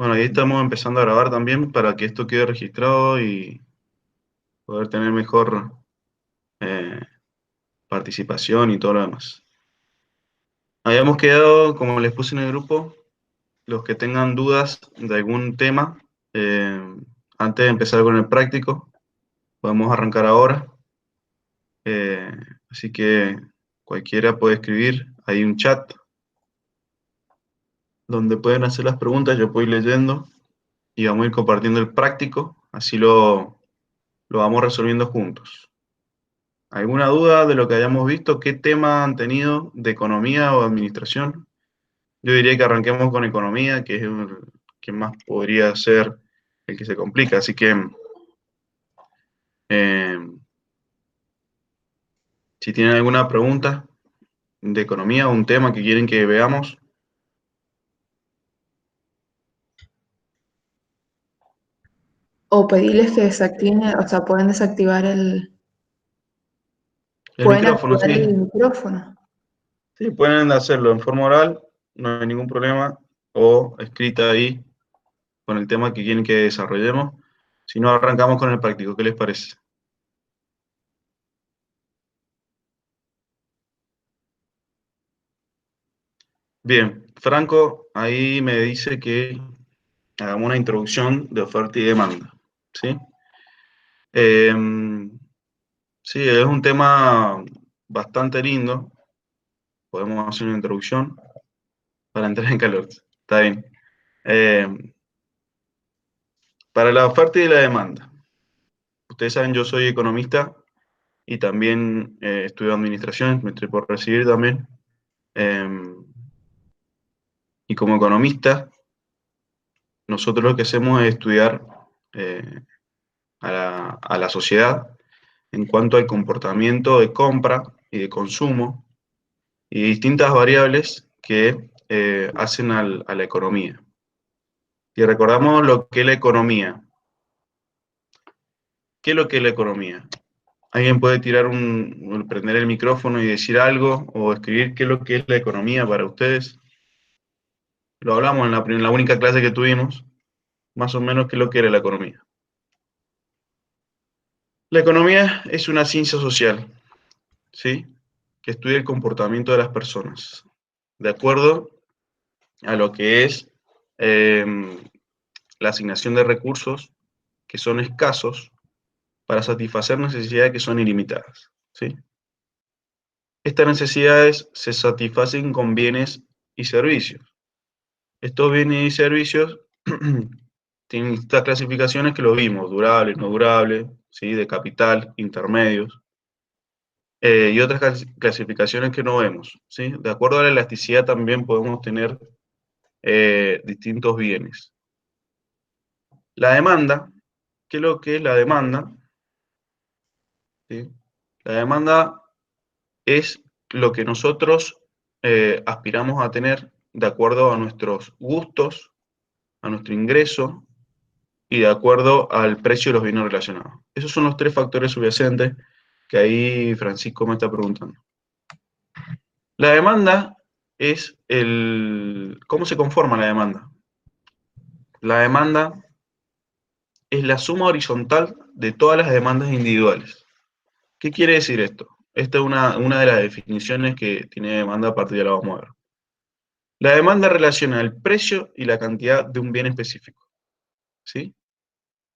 Bueno, ahí estamos empezando a grabar también para que esto quede registrado y poder tener mejor eh, participación y todo lo demás. Habíamos quedado, como les puse en el grupo, los que tengan dudas de algún tema, eh, antes de empezar con el práctico, podemos arrancar ahora. Eh, Así que cualquiera puede escribir, hay un chat donde pueden hacer las preguntas, yo puedo ir leyendo y vamos a ir compartiendo el práctico, así lo vamos resolviendo juntos. ¿Alguna duda de lo que hayamos visto? ¿Qué tema han tenido de economía o administración? Yo diría que arranquemos con economía, que es el que más podría ser el que se complica. Así que, eh, si tienen alguna pregunta de economía o un tema que quieren que veamos. O pedirles que desactiven, o sea, El pueden micrófono, activar sí. el micrófono. Sí, pueden hacerlo en forma oral, no hay ningún problema, o escrita ahí con el tema que quieren que desarrollemos. Si no, arrancamos con el práctico. ¿Qué les parece? Bien, Franco ahí me dice que hagamos una introducción de oferta y demanda, ¿sí? Eh, sí, es un tema bastante lindo. Podemos hacer una introducción para entrar en calor. Está bien. Eh, para la oferta y la demanda. Ustedes saben, yo soy economista y también estudio administración, me estoy por recibir también. Eh, y como economista, nosotros lo que hacemos es estudiar eh, a la sociedad en cuanto al comportamiento de compra y de consumo y distintas variables que hacen a la economía. Y recordamos lo que es la economía. ¿Qué es lo que es la economía? ¿Alguien puede prender el micrófono y decir algo o escribir qué es lo que es la economía para ustedes? Lo hablamos en la única clase que tuvimos, más o menos qué es lo que era la economía. La economía es una ciencia social, ¿sí? Que estudia el comportamiento de las personas, de acuerdo a lo que es eh, la asignación de recursos que son escasos para satisfacer necesidades que son ilimitadas, ¿sí? Estas necesidades se satisfacen con bienes y servicios. Estos bienes y servicios tienen estas clasificaciones que lo vimos, durables, no durables, ¿sí? De capital, intermedios, y otras clasificaciones que no vemos, ¿sí? De acuerdo a la elasticidad también podemos tener distintos bienes. La demanda, ¿qué es lo que es la demanda? ¿Sí? La demanda es lo que nosotros aspiramos a tener de acuerdo a nuestros gustos, a nuestro ingreso y de acuerdo al precio de los bienes relacionados. Esos son los tres factores subyacentes que ahí Francisco me está preguntando. La demanda es ¿cómo se conforma la demanda? La demanda es la suma horizontal de todas las demandas individuales. ¿Qué quiere decir esto? Esta es una de las definiciones que tiene demanda, a partir de la vamos a ver. La demanda relaciona el precio y la cantidad de un bien específico, ¿sí?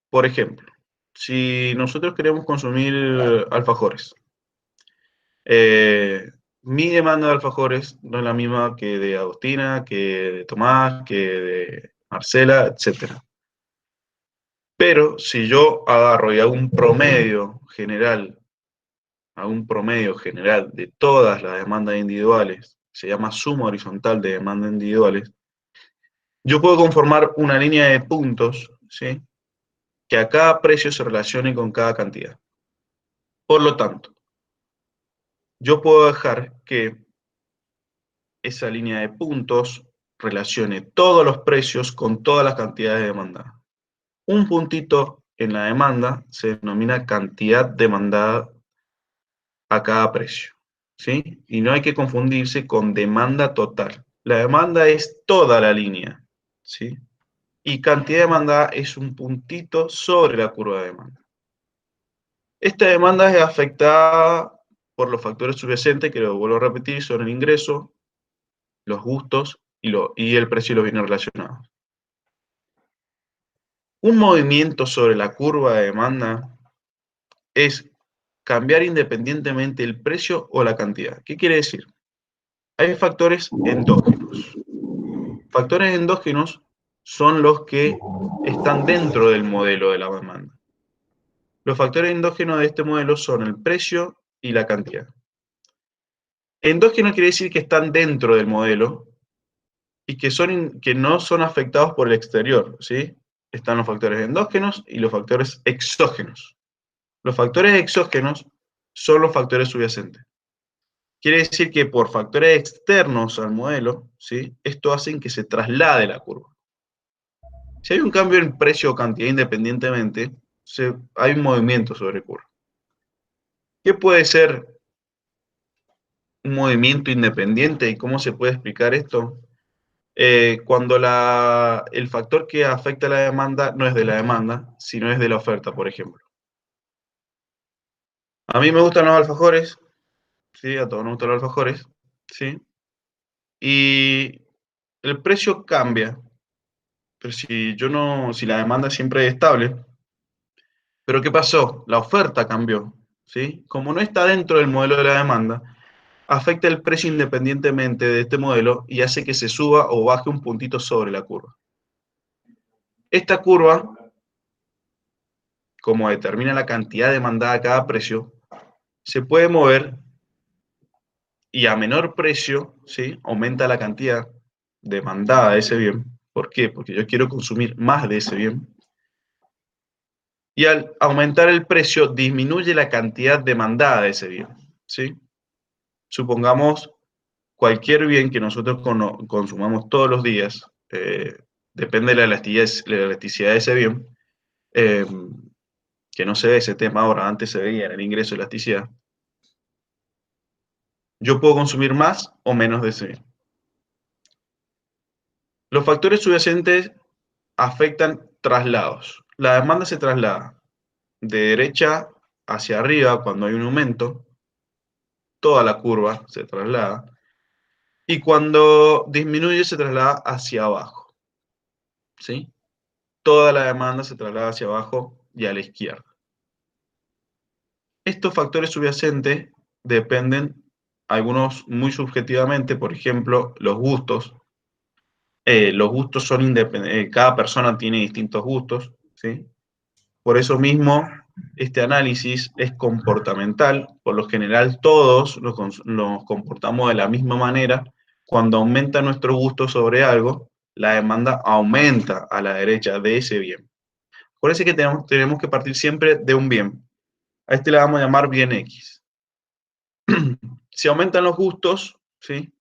Por ejemplo, si nosotros queremos consumir alfajores, eh, mi demanda de alfajores no es la misma que de Agostina, que de Tomás, que de Marcela, etcétera. Pero si yo agarro y hago un promedio general de todas las demandas individuales, se llama suma horizontal de demandas individuales, yo puedo conformar una línea de puntos, ¿sí? Que a cada precio se relacione con cada cantidad. Por lo tanto, yo puedo dejar que esa línea de puntos relacione todos los precios con todas las cantidades demandadas. Un puntito en la demanda se denomina cantidad demandada a cada precio, ¿sí? Y no hay que confundirse con demanda total. La demanda es toda la línea, ¿sí? y cantidad demandada es un puntito sobre la curva de demanda. Esta demanda es afectada por los factores subyacentes, que lo vuelvo a repetir, son el ingreso, los gustos y el precio y los bienes relacionados. Un movimiento sobre la curva de demanda es cambiar independientemente el precio o la cantidad. ¿Qué quiere decir? Hay factores endógenos. Factores endógenos son los que están dentro del modelo de la demanda. Los factores endógenos de este modelo son el precio y la cantidad. Endógeno quiere decir que están dentro del modelo y que no son afectados por el exterior, ¿sí? Están los factores endógenos y los factores exógenos. Los factores exógenos son los factores subyacentes. Quiere decir que por factores externos al modelo, ¿sí? Esto hace que se traslade la curva. Si hay un cambio en precio o cantidad independientemente, hay un movimiento sobre curva. ¿Qué puede ser un movimiento independiente y cómo se puede explicar esto? Cuando el factor que afecta a la demanda no es de la demanda, sino es de la oferta, por ejemplo. A mí me gustan los alfajores, ¿sí? A todos nos gustan los alfajores, ¿sí? Y el precio cambia, pero si la demanda siempre es estable, pero ¿qué pasó? La oferta cambió, ¿sí? Como no está dentro del modelo de la demanda, afecta el precio independientemente de este modelo y hace que se suba o baje un puntito sobre la curva. Esta curva, como determina la cantidad demandada a cada precio, se puede mover y a menor precio, ¿sí? Aumenta la cantidad demandada de ese bien. ¿Por qué? Porque yo quiero consumir más de ese bien. Y al aumentar el precio, disminuye la cantidad demandada de ese bien, ¿sí? Supongamos cualquier bien que nosotros consumamos todos los días, depende de la elasticidad de ese bien, eh, que no se ve ese tema ahora, antes se veía en el ingreso de elasticidad. Yo puedo consumir más o menos de ese bien. Los factores subyacentes afectan traslados. La demanda se traslada de derecha hacia arriba cuando hay un aumento, toda la curva se traslada, y cuando disminuye se traslada hacia abajo, ¿sí? Toda la demanda se traslada hacia abajo y a la izquierda. Estos factores subyacentes dependen, algunos muy subjetivamente, por ejemplo, los gustos. Los gustos son independientes, cada persona tiene distintos gustos, ¿sí? Por eso mismo, este análisis es comportamental. Por lo general, todos nos comportamos de la misma manera. Cuando aumenta nuestro gusto sobre algo, la demanda aumenta a la derecha de ese bien. Por eso es que tenemos que partir siempre de un bien. A este le vamos a llamar bien X. Si aumentan los gustos, ¿sí?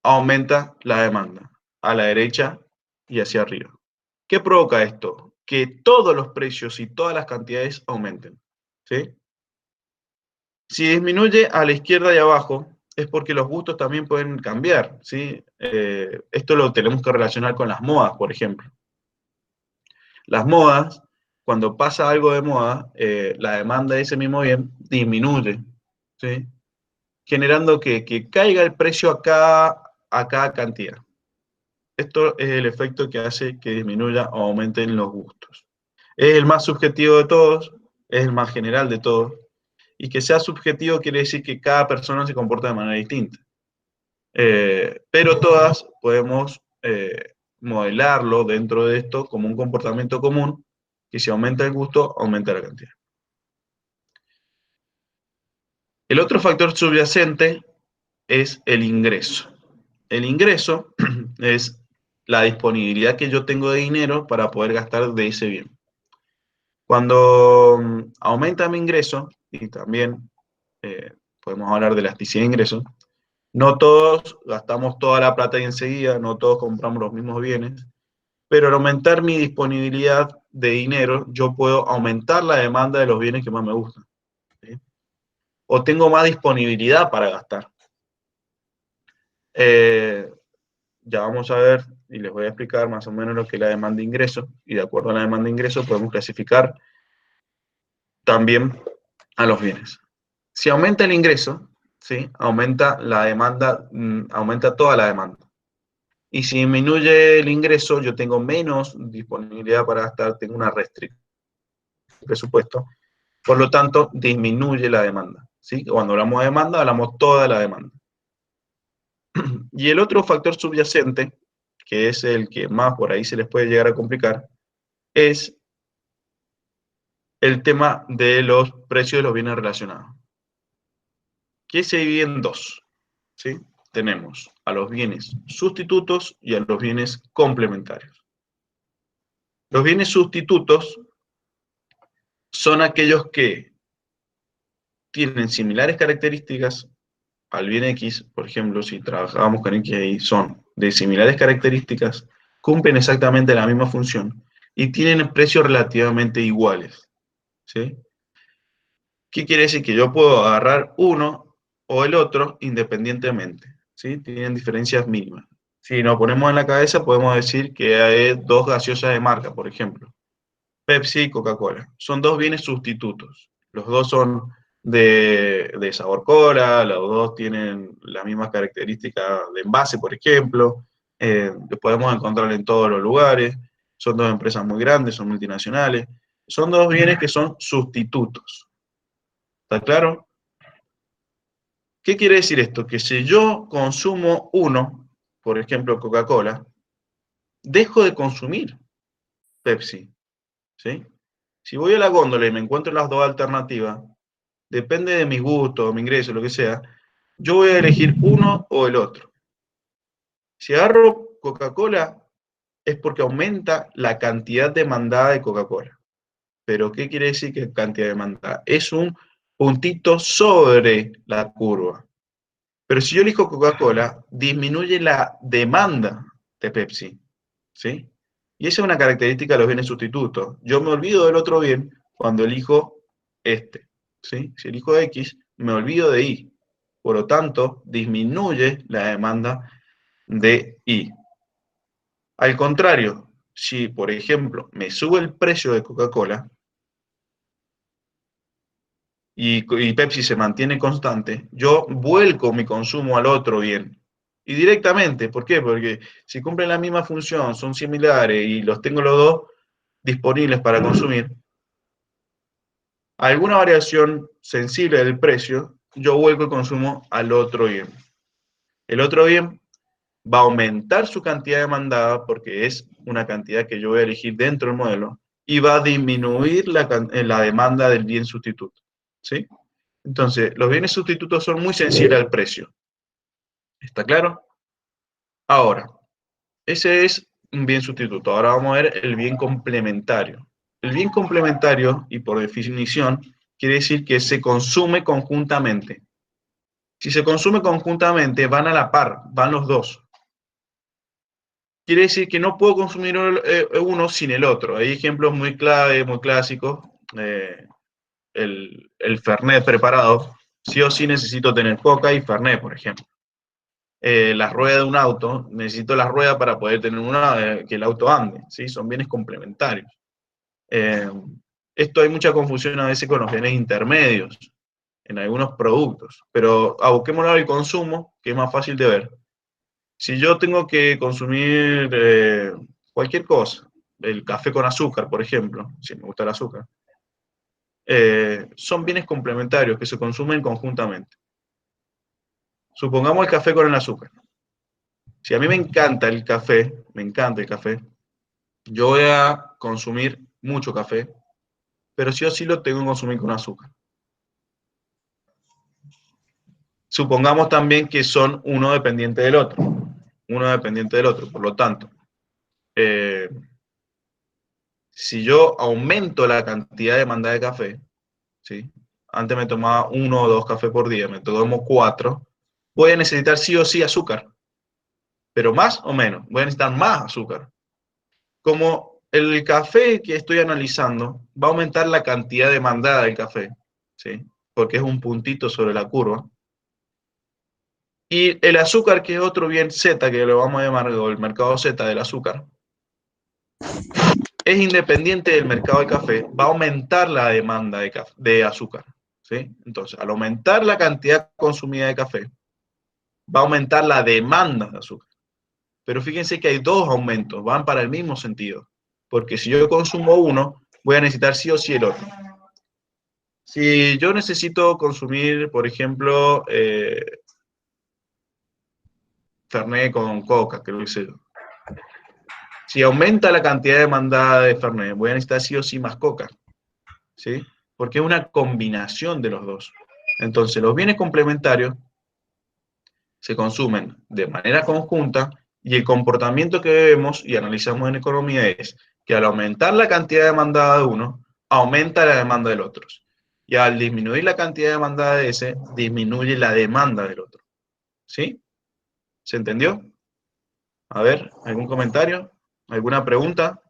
Aumenta la demanda a la derecha y hacia arriba. ¿Qué provoca esto? Que todos los precios y todas las cantidades aumenten, ¿sí? Si disminuye a la izquierda y abajo, es porque los gustos también pueden cambiar, ¿sí? Esto lo tenemos que relacionar con las modas, por ejemplo. Las modas, cuando pasa algo de moda, la demanda de ese mismo bien disminuye, ¿sí? Generando que caiga el precio a cada cantidad. Esto es el efecto que hace que disminuya o aumenten los gustos. Es el más subjetivo de todos, es el más general de todos, y que sea subjetivo quiere decir que cada persona se comporta de manera distinta. Pero todas podemos modelarlo dentro de esto como un comportamiento común, que si aumenta el gusto, aumenta la cantidad. El otro factor subyacente es el ingreso. El ingreso es la disponibilidad que yo tengo de dinero para poder gastar de ese bien. Cuando aumenta mi ingreso, y también podemos hablar de elasticidad de ingresos, no todos gastamos toda la plata y enseguida, no todos compramos los mismos bienes, pero al aumentar mi disponibilidad de dinero, yo puedo aumentar la demanda de los bienes que más me gustan, ¿sí? O tengo más disponibilidad para gastar. ya vamos a ver y les voy a explicar más o menos lo que es la demanda de ingreso, y de acuerdo a la demanda de ingreso podemos clasificar también a los bienes. Si aumenta el ingreso, ¿sí? Aumenta la demanda, aumenta toda la demanda. Y si disminuye el ingreso, yo tengo menos disponibilidad para gastar, tengo una restricción de presupuesto, por lo tanto, disminuye la demanda, ¿sí? Cuando hablamos de demanda, hablamos toda la demanda. Y el otro factor subyacente, que es el que más por ahí se les puede llegar a complicar, es el tema de los precios de los bienes relacionados, que se divide en dos, ¿sí? Tenemos a los bienes sustitutos y a los bienes complementarios. Los bienes sustitutos son aquellos que tienen similares características al bien X, por ejemplo, si trabajábamos con X y son de similares características, cumplen exactamente la misma función y tienen precios relativamente iguales, ¿sí? ¿Qué quiere decir? Que yo puedo agarrar uno o el otro independientemente, ¿sí? Tienen diferencias mínimas. Si nos ponemos en la cabeza, podemos decir que hay dos gaseosas de marca, por ejemplo, Pepsi y Coca-Cola. Son dos bienes sustitutos. Los dos son de sabor cola, los dos tienen las mismas características de envase, por ejemplo. Los podemos encontrar en todos los lugares. Son dos empresas muy grandes, son multinacionales. Son dos bienes que son sustitutos. ¿Está claro? ¿Qué quiere decir esto? Que si yo consumo uno, por ejemplo Coca-Cola, dejo de consumir Pepsi, ¿sí? Si voy a la góndola y me encuentro las dos alternativas, depende de mis gustos, mi ingreso, lo que sea, yo voy a elegir uno o el otro. Si agarro Coca-Cola es porque aumenta la cantidad demandada de Coca-Cola. ¿Pero qué quiere decir que cantidad demandada? Es un puntito sobre la curva. Pero si yo elijo Coca-Cola, disminuye la demanda de Pepsi, ¿sí? Y esa es una característica de los bienes sustitutos. Yo me olvido del otro bien cuando elijo este, ¿sí? Si elijo X, me olvido de Y. Por lo tanto, disminuye la demanda de Y. Al contrario, si, por ejemplo, me sube el precio de Coca-Cola, y Pepsi se mantiene constante, yo vuelco mi consumo al otro bien. Y directamente, ¿por qué? Porque si cumplen la misma función, son similares y los tengo los dos disponibles para consumir, alguna variación sensible del precio, yo vuelco el consumo al otro bien. El otro bien va a aumentar su cantidad demandada porque es una cantidad que yo voy a elegir dentro del modelo y va a disminuir la demanda del bien sustituto, ¿sí? Entonces, los bienes sustitutos son muy sensibles al precio. ¿Está claro? Ahora, ese es un bien sustituto. Ahora vamos a ver el bien complementario. El bien complementario, y por definición, quiere decir que se consume conjuntamente. Si se consume conjuntamente, van a la par, van los dos. Quiere decir que no puedo consumir uno sin el otro. Hay ejemplos muy clave, muy clásicos. El Fernet preparado. Sí o sí necesito tener Coca y Fernet, por ejemplo. La rueda de un auto, necesito la rueda para poder tener que el auto ande, ¿sí? Son bienes complementarios. Esto hay mucha confusión a veces con los bienes intermedios en algunos productos, pero aboquémonos al consumo, que es más fácil de ver. Si yo tengo que consumir cualquier cosa, el café con azúcar, por ejemplo, si me gusta el azúcar, son bienes complementarios que se consumen conjuntamente. Supongamos el café con el azúcar. Si a mí me encanta el café, yo voy a consumir mucho café, pero sí o sí lo tengo que consumir con azúcar. Supongamos también que son uno dependiente del otro, por lo tanto, eh, si yo aumento la cantidad de demanda de café, ¿sí? Antes me tomaba 1 o 2 cafés por día, me tomo 4, voy a necesitar sí o sí azúcar, pero más o menos, voy a necesitar más azúcar. Como el café que estoy analizando va a aumentar la cantidad demandada del café, ¿sí? Porque es un puntito sobre la curva, Y el azúcar, que es otro bien Z, que lo vamos a llamar el mercado Z del azúcar, es independiente del mercado de café, va a aumentar la demanda de azúcar. ¿Sí? Entonces, al aumentar la cantidad consumida de café, va a aumentar la demanda de azúcar. Pero fíjense que hay dos aumentos, van para el mismo sentido. Porque si yo consumo uno, voy a necesitar sí o sí el otro. Si yo necesito consumir, por ejemplo, Fernet con coca, que lo hice yo. Si aumenta la cantidad demandada de Fernet, voy a necesitar sí o sí más coca. ¿Sí? Porque es una combinación de los dos. Entonces, los bienes complementarios se consumen de manera conjunta y el comportamiento que vemos y analizamos en economía es que al aumentar la cantidad demandada de uno, aumenta la demanda del otro. Y al disminuir la cantidad demandada de ese, disminuye la demanda del otro. ¿Sí? ¿Se entendió? A ver, ¿algún comentario? ¿Alguna pregunta?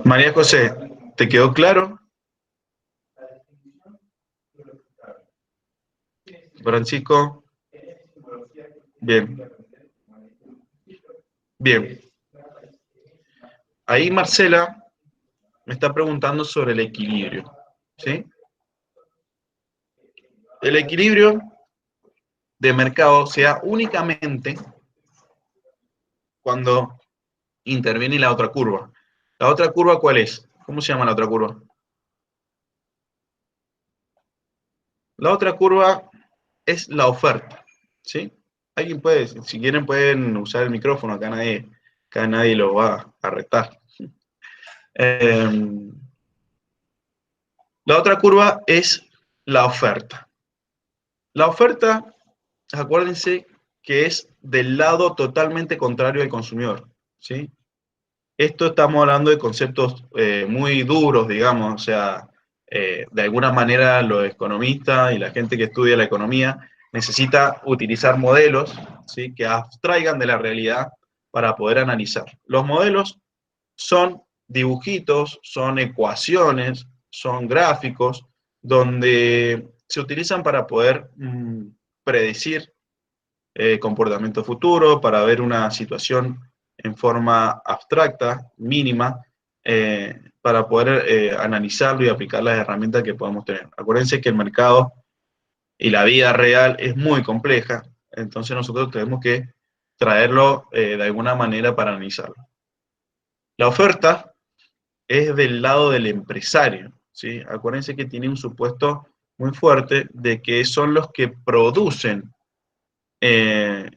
María José, ¿te quedó claro? Francisco, bien, bien. Ahí Marcela me está preguntando sobre el equilibrio, ¿sí? El equilibrio de mercado se da únicamente cuando interviene la otra curva. ¿La otra curva cuál es? ¿Cómo se llama la otra curva? La otra curva es la oferta, ¿sí? Alguien puede, si quieren pueden usar el micrófono, acá nadie lo va a retar. Eh, la otra curva es la oferta. La oferta, acuérdense que es del lado totalmente contrario al consumidor, ¿sí? Esto estamos hablando de conceptos muy duros, digamos, o sea, de alguna manera los economistas y la gente que estudia la economía necesita utilizar modelos, ¿sí? Que abstraigan de la realidad para poder analizar. Los modelos son dibujitos, son ecuaciones, son gráficos, donde se utilizan para poder predecir comportamiento futuro, para ver una situación en forma abstracta, mínima, para poder analizarlo y aplicar las herramientas que podemos tener. Acuérdense que el mercado y la vida real es muy compleja, entonces nosotros tenemos que traerlo de alguna manera para analizarlo. La oferta es del lado del empresario, ¿sí? Acuérdense que tiene un supuesto muy fuerte de que son los que producen eh,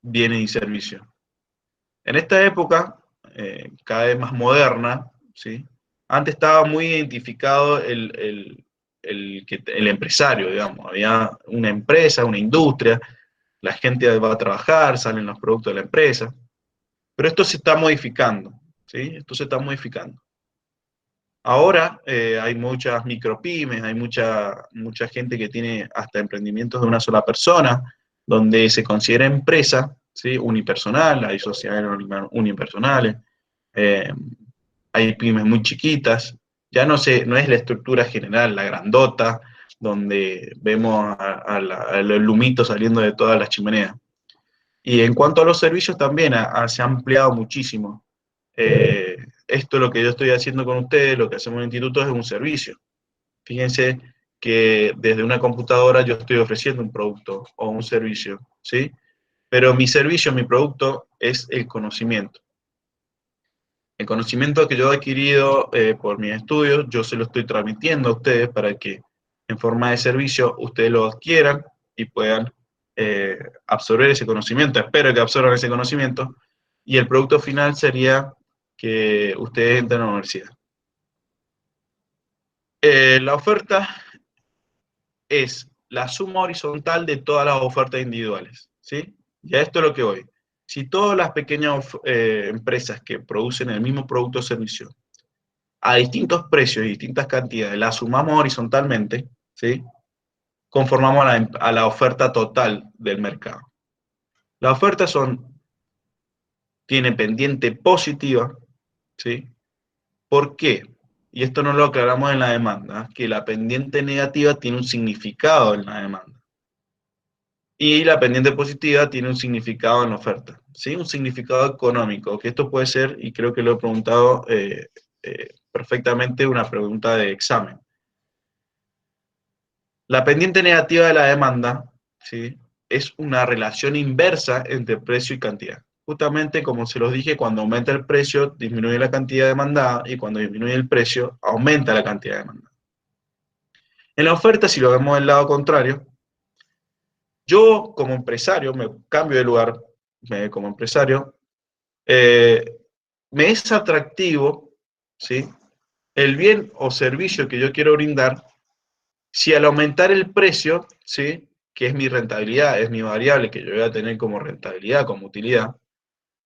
bienes y servicios. En esta época, cada vez más moderna, ¿sí? Antes estaba muy identificado el empresario, digamos. Había una empresa, una industria, la gente va a trabajar, salen los productos de la empresa. Pero esto se está modificando, ¿sí? Esto se está modificando. Ahora hay muchas micropymes, hay mucha gente que tiene hasta emprendimientos de una sola persona, donde se considera empresa, ¿sí? Unipersonal, hay sociedades unipersonales, eh, hay pymes muy chiquitas, ya no es la estructura general, la grandota, donde vemos a los lumitos saliendo de todas las chimeneas. Y en cuanto a los servicios también se ha ampliado muchísimo. Esto lo que yo estoy haciendo con ustedes, lo que hacemos en el instituto es un servicio. Fíjense que desde una computadora yo estoy ofreciendo un producto o un servicio, ¿sí? Pero mi servicio, mi producto es el conocimiento. El conocimiento que yo he adquirido por mis estudios, yo se lo estoy transmitiendo a ustedes para que en forma de servicio ustedes lo adquieran y puedan absorber ese conocimiento. Espero que absorban ese conocimiento y el producto final sería que ustedes entren a la universidad. La oferta es la suma horizontal de todas las ofertas individuales, ¿sí? Y a esto es lo que voy. Si todas las pequeñas empresas que producen el mismo producto o servicio a distintos precios y distintas cantidades las sumamos horizontalmente, ¿sí? Conformamos a la oferta total del mercado. La oferta son tiene pendiente positiva, ¿sí? ¿Por qué? Y esto no lo aclaramos en la demanda, que la pendiente negativa tiene un significado en la demanda. Y la pendiente positiva tiene un significado en la oferta, ¿sí? Un significado económico, que esto puede ser, y creo que lo he preguntado perfectamente, una pregunta de examen. La pendiente negativa de la demanda, ¿sí? Es una relación inversa entre precio y cantidad. Justamente como se los dije, cuando aumenta el precio, disminuye la cantidad demandada, y cuando disminuye el precio, aumenta la cantidad demandada. En la oferta, si lo vemos del lado contrario, yo como empresario, me cambio de lugar como empresario, me es atractivo, ¿sí? El bien o servicio que yo quiero brindar, si al aumentar el precio, ¿sí? Que es mi rentabilidad, es mi variable que yo voy a tener como rentabilidad, como utilidad,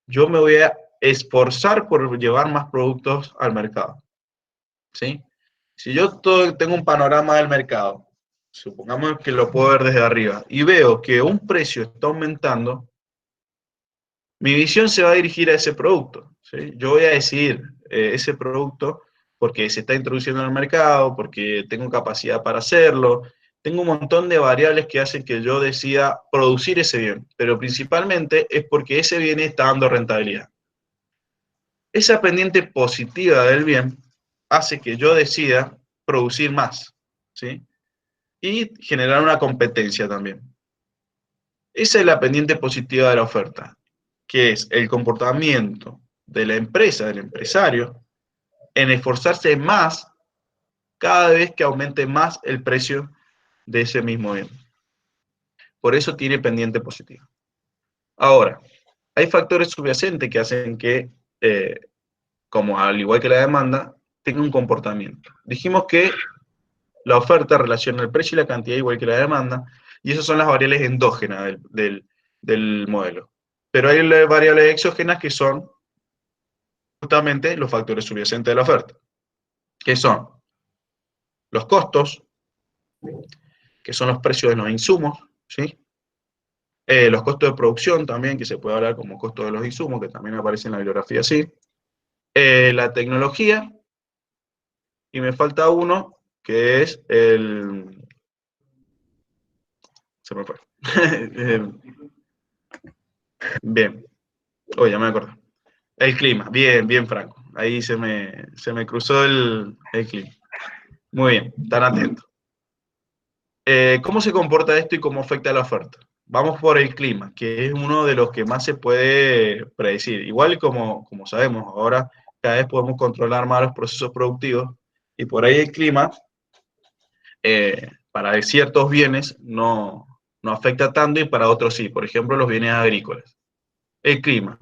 yo me voy a esforzar por llevar más productos al mercado, ¿sí? Si yo tengo un panorama del mercado, supongamos que lo puedo ver desde arriba, y veo que un precio está aumentando, mi visión se va a dirigir a ese producto, ¿sí? Yo voy a decidir ese producto porque se está introduciendo en el mercado, porque tengo capacidad para hacerlo, tengo un montón de variables que hacen que yo decida producir ese bien, pero principalmente es porque ese bien está dando rentabilidad. Esa pendiente positiva del bien hace que yo decida producir más, ¿sí? Y generar una competencia también. Esa es la pendiente positiva de la oferta, que es el comportamiento de la empresa, del empresario, en esforzarse más cada vez que aumente más el precio de ese mismo bien. Por eso tiene pendiente positiva. Ahora, hay factores subyacentes que hacen que, como al igual que la demanda, tenga un comportamiento. Dijimos que la oferta relaciona el precio y la cantidad igual que la demanda, y esas son las variables endógenas del modelo. Pero hay variables exógenas que son justamente los factores subyacentes de la oferta, que son los costos, que son los precios de los insumos, ¿sí? Los costos de producción también, que se puede hablar como costo de los insumos, que también aparece en la bibliografía así. La tecnología, y me falta uno, que es el... Se me fue. Bien, oh, ya me acuerdo. El clima, bien, bien, Franco. Ahí se me cruzó el clima. Muy bien, están atentos. ¿Cómo se comporta esto y cómo afecta a la oferta? Vamos por el clima, que es uno de los que más se puede predecir. Igual como sabemos, ahora cada vez podemos controlar más los procesos productivos y por ahí el clima, para ciertos bienes no afecta tanto y para otros sí. Por ejemplo, los bienes agrícolas. El clima.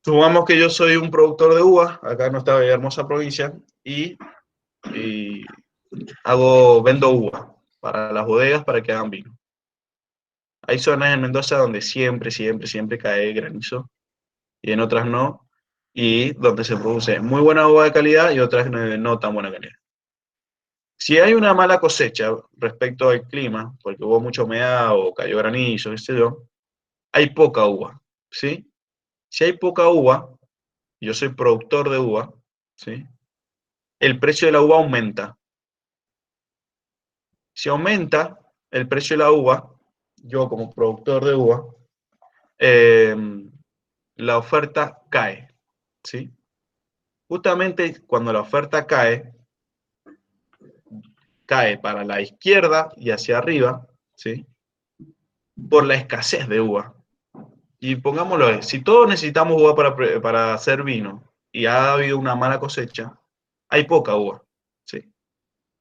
Supongamos que yo soy un productor de uva, acá en nuestra hermosa provincia, y vendo uva para las bodegas para que hagan vino. Hay zonas en Mendoza donde siempre, siempre, siempre cae granizo y en otras no, y donde se produce muy buena uva de calidad y otras no tan buena calidad. Si hay una mala cosecha respecto al clima, porque hubo mucha humedad o cayó granizo, qué sé yo, hay poca uva, ¿sí? Si hay poca uva, yo soy productor de uva, ¿sí? El precio de la uva aumenta. Si aumenta el precio de la uva, yo como productor de uva, eh, la oferta cae, ¿sí? Justamente cuando la oferta cae, cae para la izquierda y hacia arriba, ¿sí? Por la escasez de uva. Y pongámoslo, si todos necesitamos uva para hacer vino y ha habido una mala cosecha, hay poca uva, ¿sí?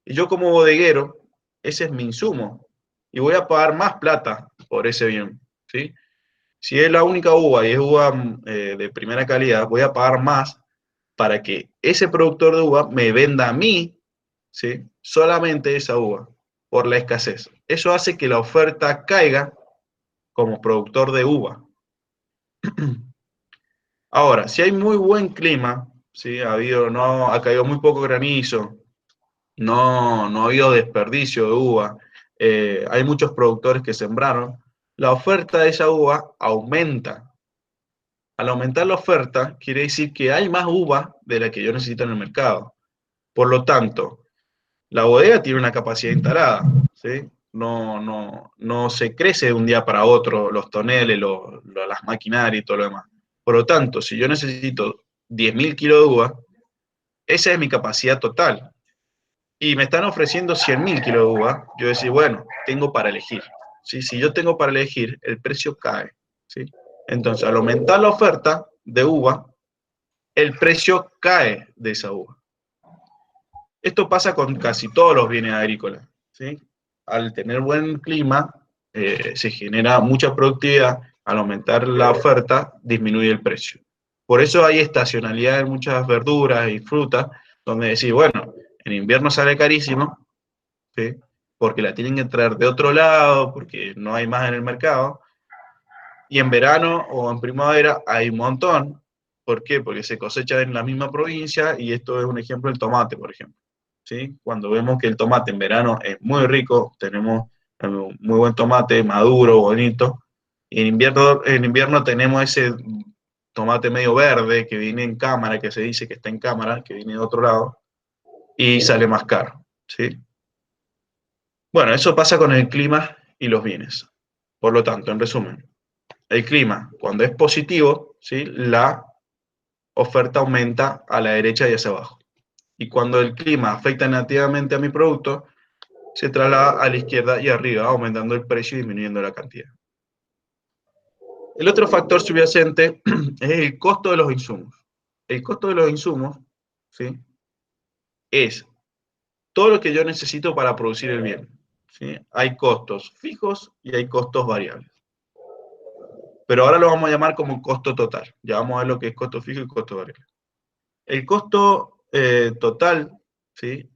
Y yo como bodeguero, ese es mi insumo y voy a pagar más plata por ese bien, ¿sí? Si es la única uva y es uva de primera calidad, voy a pagar más para que ese productor de uva me venda a mí, ¿sí? Solamente esa uva, por la escasez. Eso hace que la oferta caiga como productor de uva. Ahora, si hay muy buen clima, ¿sí? Ha caído muy poco granizo, no ha habido desperdicio de uva, hay muchos productores que sembraron, la oferta de esa uva aumenta, Al aumentar la oferta, quiere decir que hay más uva de la que yo necesito en el mercado. Por lo tanto, la bodega tiene una capacidad instalada, ¿sí? No se crece de un día para otro los toneles, las maquinarias y todo lo demás. Por lo tanto, si yo necesito 10.000 kilos de uva, esa es mi capacidad total. Y me están ofreciendo 100.000 kilos de uva, yo decir, bueno, tengo para elegir. ¿Sí? Si yo tengo para elegir, el precio cae. ¿Sí? Entonces, al aumentar la oferta de uva, el precio cae de esa uva. Esto pasa con casi todos los bienes agrícolas. ¿Sí? Al tener buen clima, se genera mucha productividad. Al aumentar la oferta, disminuye el precio. Por eso hay estacionalidad en muchas verduras y frutas, donde decir, bueno, en invierno sale carísimo, ¿sí? Porque la tienen que traer de otro lado, porque no hay más en el mercado. Y en verano o en primavera hay un montón. ¿Por qué? Porque se cosecha en la misma provincia y esto es un ejemplo del tomate, por ejemplo. ¿Sí? Cuando vemos que el tomate en verano es muy rico, tenemos un muy buen tomate, maduro, bonito, y en invierno tenemos ese tomate medio verde que viene en cámara, que se dice que está en cámara, que viene de otro lado, y sale más caro. ¿Sí? Bueno, eso pasa con el clima y los bienes. Por lo tanto, en resumen, el clima, cuando es positivo, ¿sí? La oferta aumenta a la derecha y hacia abajo. Y cuando el clima afecta negativamente a mi producto, se traslada a la izquierda y arriba, aumentando el precio y disminuyendo la cantidad. El otro factor subyacente es el costo de los insumos. El costo de los insumos, ¿sí? Es todo lo que yo necesito para producir el bien. ¿Sí? Hay costos fijos y hay costos variables. Pero ahora lo vamos a llamar como costo total. Ya vamos a ver lo que es costo fijo y costo variable. El costo total, ¿sí?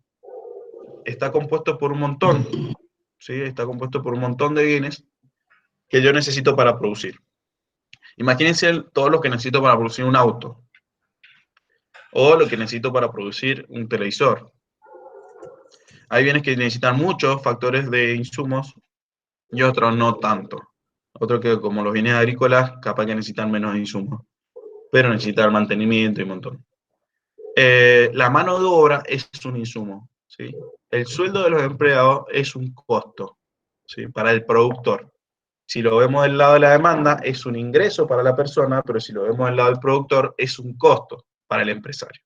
Está compuesto por un montón, ¿sí? Está compuesto por un montón de bienes que yo necesito para producir. Imagínense todo lo que necesito para producir un auto, o lo que necesito para producir un televisor. Hay bienes que necesitan muchos factores de insumos y otros no tanto. Otros que, como los bienes agrícolas, capaz que necesitan menos insumos, pero necesitan mantenimiento y un montón. La mano de obra es un insumo, ¿sí? El sueldo de los empleados es un costo, ¿sí? Para el productor. Si lo vemos del lado de la demanda, es un ingreso para la persona, pero si lo vemos del lado del productor, es un costo para el empresario.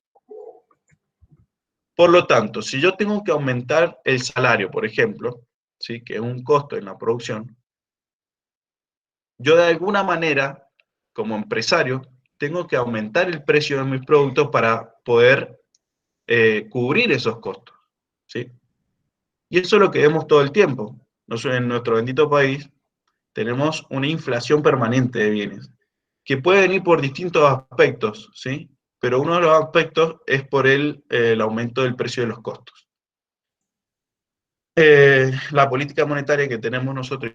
Por lo tanto, si yo tengo que aumentar el salario, por ejemplo, ¿sí? Que es un costo en la producción, yo de alguna manera, como empresario, tengo que aumentar el precio de mis productos para poder cubrir esos costos, ¿sí? Y eso es lo que vemos todo el tiempo. Nosotros en nuestro bendito país tenemos una inflación permanente de bienes, que puede venir por distintos aspectos, ¿sí? Pero uno de los aspectos es por el aumento del precio de los costos. La política monetaria que tenemos nosotros,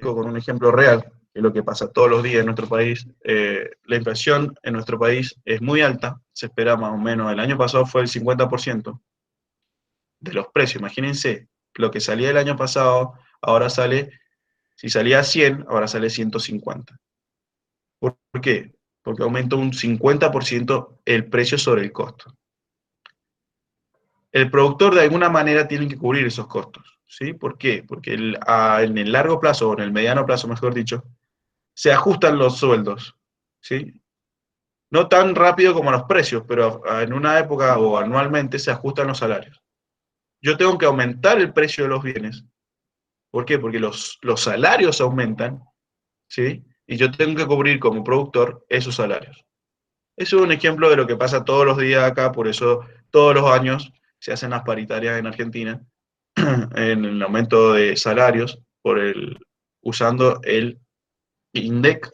con un ejemplo real, que es lo que pasa todos los días en nuestro país, la inflación en nuestro país es muy alta, se espera más o menos, el año pasado fue el 50% de los precios. Imagínense, lo que salía el año pasado, ahora sale, si salía a 100, ahora sale 150. ¿Por qué? Porque aumenta un 50% el precio sobre el costo. El productor de alguna manera tiene que cubrir esos costos, ¿sí? ¿Por qué? Porque en el largo plazo, o en el mediano plazo, mejor dicho, se ajustan los sueldos, ¿sí? No tan rápido como los precios, pero en una época o anualmente se ajustan los salarios. Yo tengo que aumentar el precio de los bienes. ¿Por qué? Porque los salarios aumentan, ¿sí? Y yo tengo que cubrir como productor esos salarios. Eso es un ejemplo de lo que pasa todos los días acá, por eso todos los años se hacen las paritarias en Argentina, en el aumento de salarios, usando el INDEC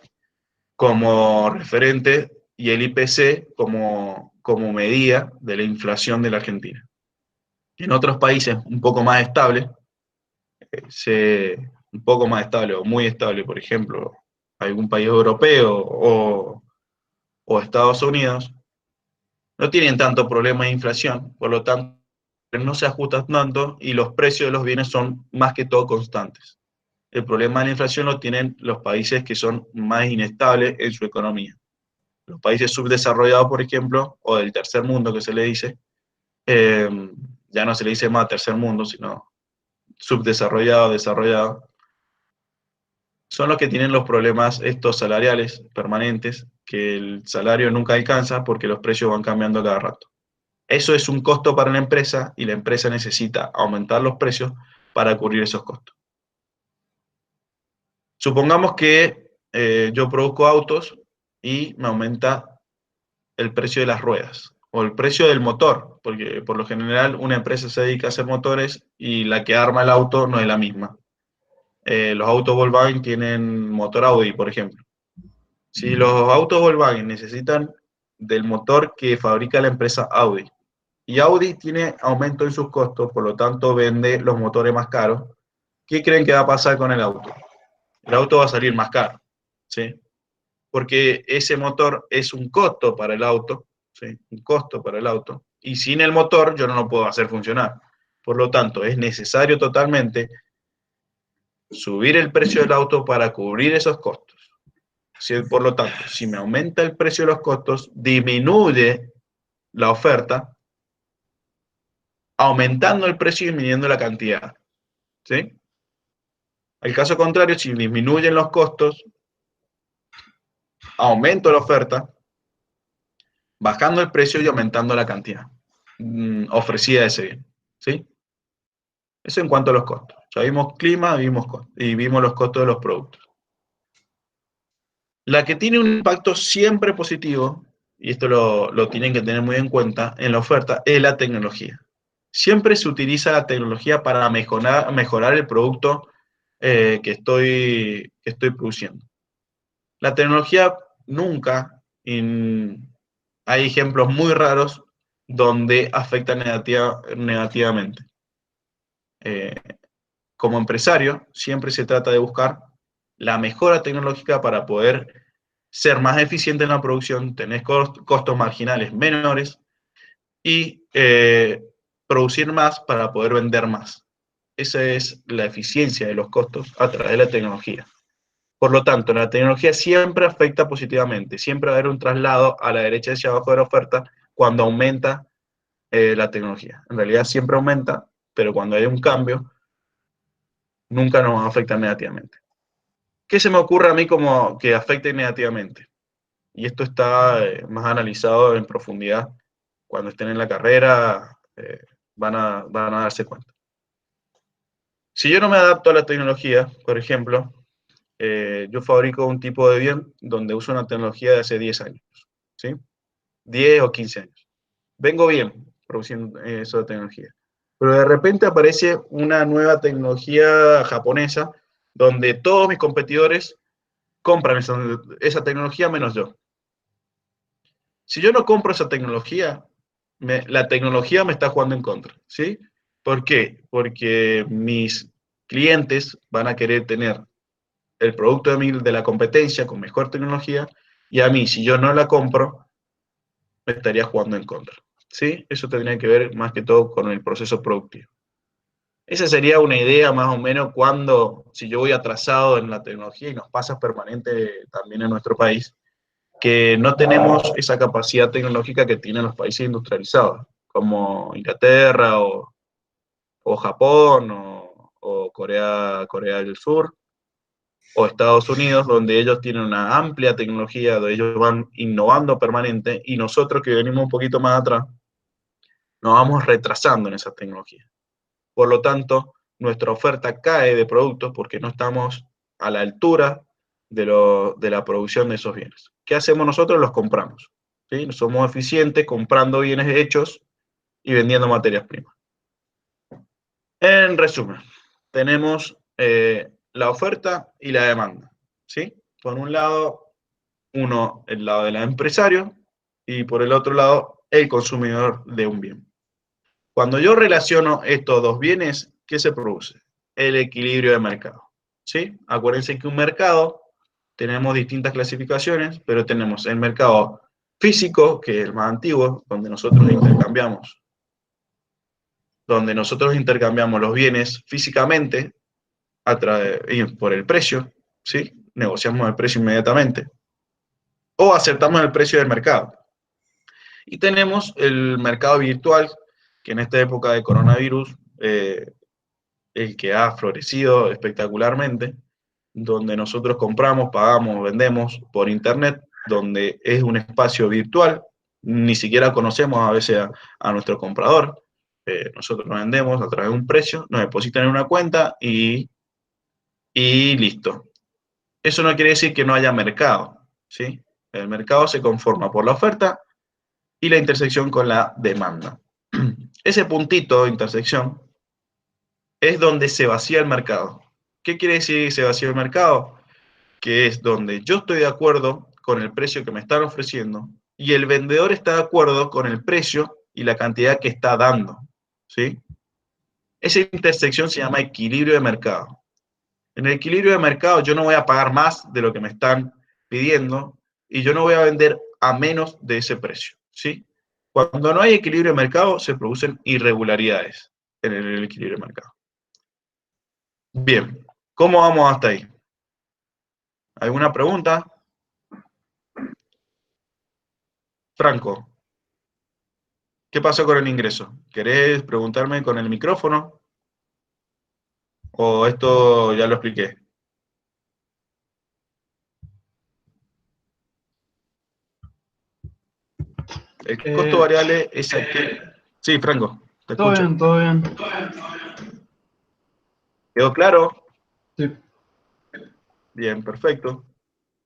como referente y el IPC como medida de la inflación de la Argentina. En otros países un poco más estables, un poco más estable o muy estable, por ejemplo, algún país europeo o Estados Unidos, no tienen tanto problema de inflación, por lo tanto, no se ajustan tanto y los precios de los bienes son más que todo constantes. El problema de la inflación lo tienen los países que son más inestables en su economía. Los países subdesarrollados, por ejemplo, o del tercer mundo que se le dice, ya no se le dice más tercer mundo, sino subdesarrollado, desarrollado, son los que tienen los problemas estos salariales permanentes, que el salario nunca alcanza porque los precios van cambiando cada rato. Eso es un costo para la empresa y la empresa necesita aumentar los precios para cubrir esos costos. Supongamos que yo produzco autos y me aumenta el precio de las ruedas o el precio del motor, porque por lo general una empresa se dedica a hacer motores y la que arma el auto no es la misma. Los autos Volkswagen tienen motor Audi, por ejemplo. Si los autos Volkswagen necesitan del motor que fabrica la empresa Audi, y Audi tiene aumento en sus costos, por lo tanto vende los motores más caros, ¿qué creen que va a pasar con el auto? El auto va a salir más caro, ¿sí? Porque ese motor es un costo para el auto, ¿sí? Un costo para el auto, y sin el motor yo no lo puedo hacer funcionar. Por lo tanto, es necesario totalmente subir el precio del auto para cubrir esos costos. Por lo tanto, si me aumenta el precio de los costos, disminuye la oferta, aumentando el precio y disminuyendo la cantidad, ¿sí? Al caso contrario, si disminuyen los costos, aumento la oferta, bajando el precio y aumentando la cantidad ofrecida de ese bien, ¿sí? Eso en cuanto a los costos. Ya vimos clima, y vimos los costos de los productos. La que tiene un impacto siempre positivo, y esto lo tienen que tener muy en cuenta en la oferta, es la tecnología. Siempre se utiliza la tecnología para mejorar el producto que estoy produciendo. La tecnología nunca, hay ejemplos muy raros donde afecta negativamente. Como empresario, siempre se trata de buscar la mejora tecnológica para poder ser más eficiente en la producción, tener costos marginales menores y producir más para poder vender más. Esa es la eficiencia de los costos a través de la tecnología. Por lo tanto, la tecnología siempre afecta positivamente, siempre va a haber un traslado a la derecha hacia abajo de la oferta cuando aumenta la tecnología. En realidad siempre aumenta, pero cuando hay un cambio, nunca nos va a afectar negativamente. ¿Qué se me ocurre a mí como que afecte negativamente? Y esto está más analizado en profundidad. Cuando estén en la carrera, van a darse cuenta. Si yo no me adapto a la tecnología, por ejemplo, yo fabrico un tipo de bien donde uso una tecnología de hace 10 años, ¿sí? 10 o 15 años. Vengo bien produciendo esa tecnología. Pero de repente aparece una nueva tecnología japonesa donde todos mis competidores compran esa tecnología menos yo. Si yo no compro esa tecnología, la tecnología me está jugando en contra, ¿sí? ¿Por qué? Porque mis clientes van a querer tener el producto de la competencia con mejor tecnología y a mí, si yo no la compro, me estaría jugando en contra, ¿sí? Eso tendría que ver más que todo con el proceso productivo. Esa sería una idea más o menos cuando, si yo voy atrasado en la tecnología y nos pasa permanente también en nuestro país, que no tenemos esa capacidad tecnológica que tienen los países industrializados, como Inglaterra o Japón o Corea del Sur o Estados Unidos, donde ellos tienen una amplia tecnología, donde ellos van innovando permanente y nosotros que venimos un poquito más atrás, nos vamos retrasando en esa tecnología. Por lo tanto, nuestra oferta cae de productos porque no estamos a la altura de la producción de esos bienes. ¿Qué hacemos nosotros? Los compramos, ¿sí? Somos eficientes comprando bienes hechos y vendiendo materias primas. En resumen, tenemos la oferta y la demanda, ¿sí? Por un lado, el lado del empresario y por el otro lado, el consumidor de un bien. Cuando yo relaciono estos dos bienes, ¿qué se produce? El equilibrio de mercado, ¿sí? Acuérdense que un mercado, tenemos distintas clasificaciones, pero tenemos el mercado físico, que es el más antiguo, donde nosotros intercambiamos los bienes físicamente por el precio, ¿sí? Negociamos el precio inmediatamente. o acertamos el precio del mercado. Y tenemos el mercado virtual, que en esta época de coronavirus, el que ha florecido espectacularmente, donde nosotros compramos, pagamos, vendemos por internet, donde es un espacio virtual, ni siquiera conocemos a veces a nuestro comprador, nosotros nos vendemos a través de un precio, nos depositan en una cuenta y listo. Eso no quiere decir que no haya mercado, ¿sí? El mercado se conforma por la oferta y la intersección con la demanda. Ese puntito de intersección es donde se vacía el mercado. ¿Qué quiere decir se vacía el mercado? Que es donde yo estoy de acuerdo con el precio que me están ofreciendo y el vendedor está de acuerdo con el precio y la cantidad que está dando, ¿sí? Esa intersección se llama equilibrio de mercado. En el equilibrio de mercado yo no voy a pagar más de lo que me están pidiendo y yo no voy a vender a menos de ese precio, ¿sí? Cuando no hay equilibrio de mercado se producen irregularidades en el equilibrio de mercado. Bien, ¿cómo vamos hasta ahí? ¿Alguna pregunta? Franco, ¿qué pasó con el ingreso? ¿Querés preguntarme con el micrófono? ¿O esto ya lo expliqué? El costo Eh, variable es aquel... Sí, Franco, te todo escucho. bien, todo bien. ¿Quedó claro? Sí. Bien, perfecto.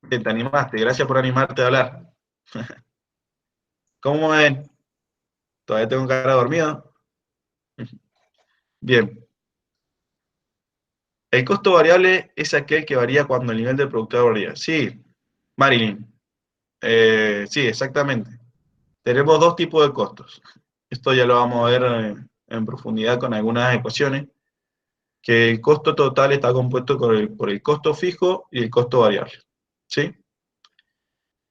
Bien, te animaste. Gracias por animarte a hablar. ¿Cómo ven? ¿Todavía tengo cara dormido? Bien. El costo variable es aquel que varía cuando el nivel del productor varía. Sí, Marilyn. Sí, exactamente. Tenemos dos tipos de costos. Esto ya lo vamos a ver en profundidad con algunas ecuaciones, que el costo total está compuesto por el costo fijo y el costo variable. ¿Sí?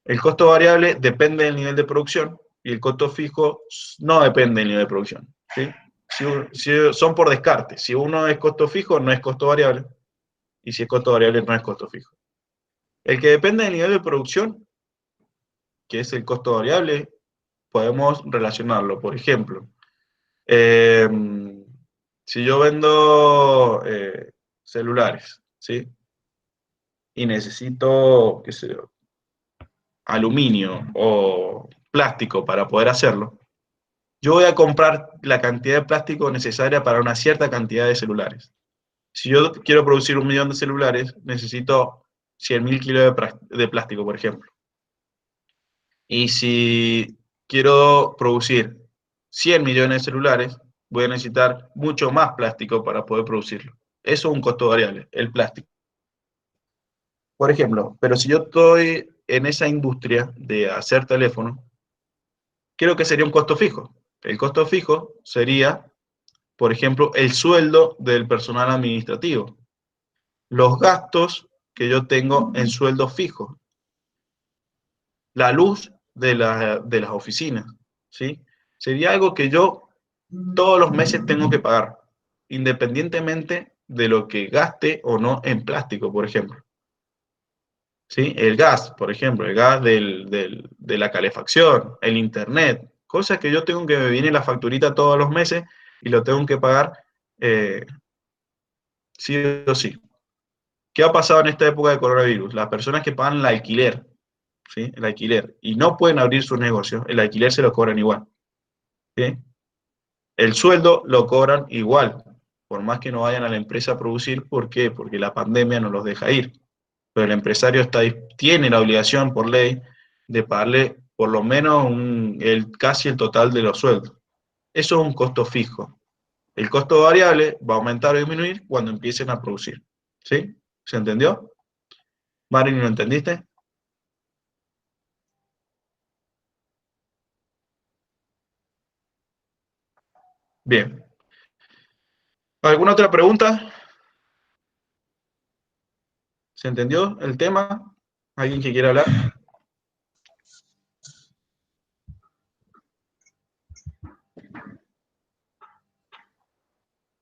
El costo variable depende del nivel de producción y el costo fijo no depende del nivel de producción. ¿Sí? Son por descarte. Si uno es costo fijo, no es costo variable. Y si es costo variable, no es costo fijo. El que depende del nivel de producción, que es el costo variable, podemos relacionarlo. Por ejemplo, eh, si yo vendo celulares, ¿sí? Y necesito, qué sé yo, aluminio o plástico para poder hacerlo, yo voy a comprar la cantidad de plástico necesaria para una cierta cantidad de celulares. Si yo quiero producir 1 millón de celulares, necesito 100.000 kilos de plástico, por ejemplo. Y si quiero producir 100 millones de celulares, voy a necesitar mucho más plástico para poder producirlo. Eso es un costo variable, el plástico. Por ejemplo, pero si yo estoy en esa industria de hacer teléfonos, creo que sería un costo fijo. El costo fijo sería, por ejemplo, el sueldo del personal administrativo, los gastos que yo tengo en sueldo fijo, la luz de las oficinas, ¿sí? Sería algo que yo todos los meses tengo que pagar, independientemente de lo que gaste o no en plástico, por ejemplo. ¿Sí? El gas, por ejemplo, el gas de la calefacción, el internet, cosas que yo tengo que me viene la facturita todos los meses y lo tengo que pagar eh, sí o sí. ¿Qué ha pasado en esta época de coronavirus? Las personas que pagan el alquiler, ¿sí? El alquiler, y no pueden abrir sus negocios, el alquiler se lo cobran igual. ¿Sí? El sueldo lo cobran igual, por más que no vayan a la empresa a producir. ¿Por qué? Porque la pandemia no los deja ir. Pero el empresario tiene la obligación por ley de pagarle por lo menos casi el total de los sueldos. Eso es un costo fijo. El costo variable va a aumentar o disminuir cuando empiecen a producir. ¿Sí? ¿Se entendió? Marilyn, ¿lo entendiste? Bien. ¿Alguna otra pregunta? ¿Se entendió el tema? ¿Alguien que quiera hablar?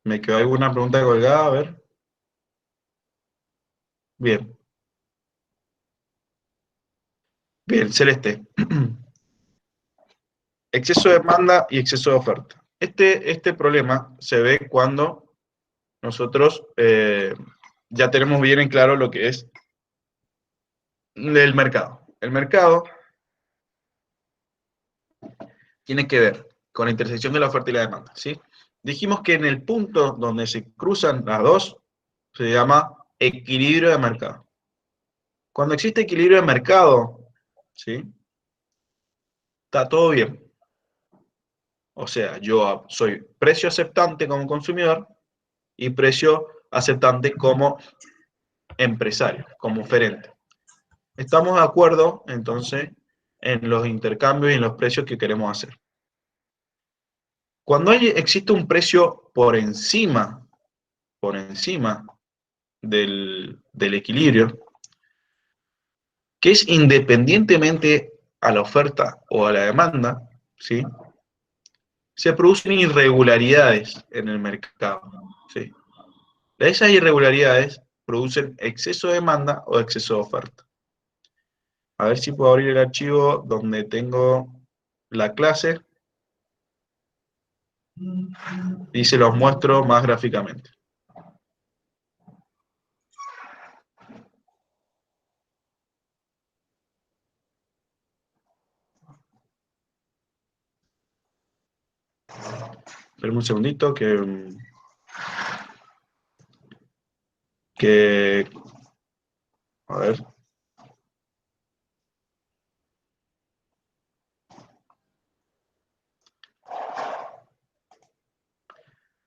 ¿Me quedó alguna pregunta colgada? A ver. Bien. Bien, Celeste. Exceso de demanda y exceso de oferta. Este problema se ve cuando nosotros ya tenemos bien en claro lo que es el mercado. El mercado tiene que ver con la intersección de la oferta y la demanda, ¿sí? Dijimos que en el punto donde se cruzan las dos se llama equilibrio de mercado. Cuando existe equilibrio de mercado, ¿sí? Está todo bien. O sea, yo soy precio aceptante como consumidor y precio aceptante como empresario, como oferente. Estamos de acuerdo, entonces, en los intercambios y en los precios que queremos hacer. Cuando existe un precio por encima del equilibrio, que es independientemente a la oferta o a la demanda, ¿sí? Se producen irregularidades en el mercado, ¿sí? Esas irregularidades producen exceso de demanda o exceso de oferta. A ver si puedo abrir el archivo donde tengo la clase y se los muestro más gráficamente. Esperen un segundito que a ver.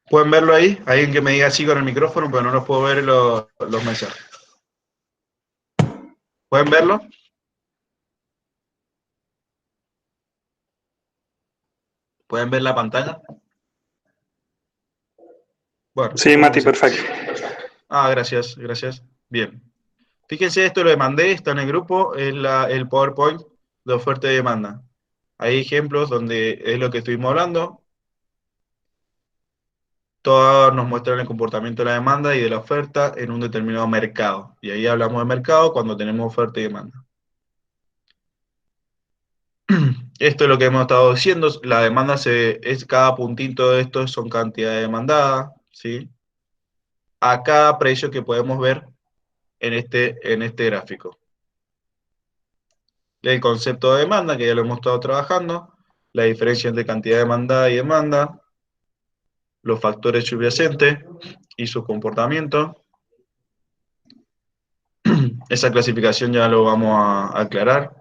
¿Pueden verlo ahí? Alguien que me diga sí con el micrófono, pero no los puedo ver los mensajes. ¿Pueden verlo? ¿Pueden ver la pantalla? Bueno, Sí, Mati, perfecto. gracias, gracias. Bien. Fíjense, esto lo demandé, está en el grupo, es el PowerPoint de oferta y demanda. Hay ejemplos donde es lo que estuvimos hablando. Todos nos muestran el comportamiento de la demanda y de la oferta en un determinado mercado. Y ahí hablamos de mercado cuando tenemos oferta y demanda. Esto es lo que hemos estado diciendo. La demanda es cada puntito de esto son cantidad demandada, ¿sí? A cada precio que podemos ver en este gráfico. El concepto de demanda, que ya lo hemos estado trabajando, la diferencia entre cantidad demandada y demanda, los factores subyacentes y su comportamiento. Esa clasificación ya lo vamos a aclarar.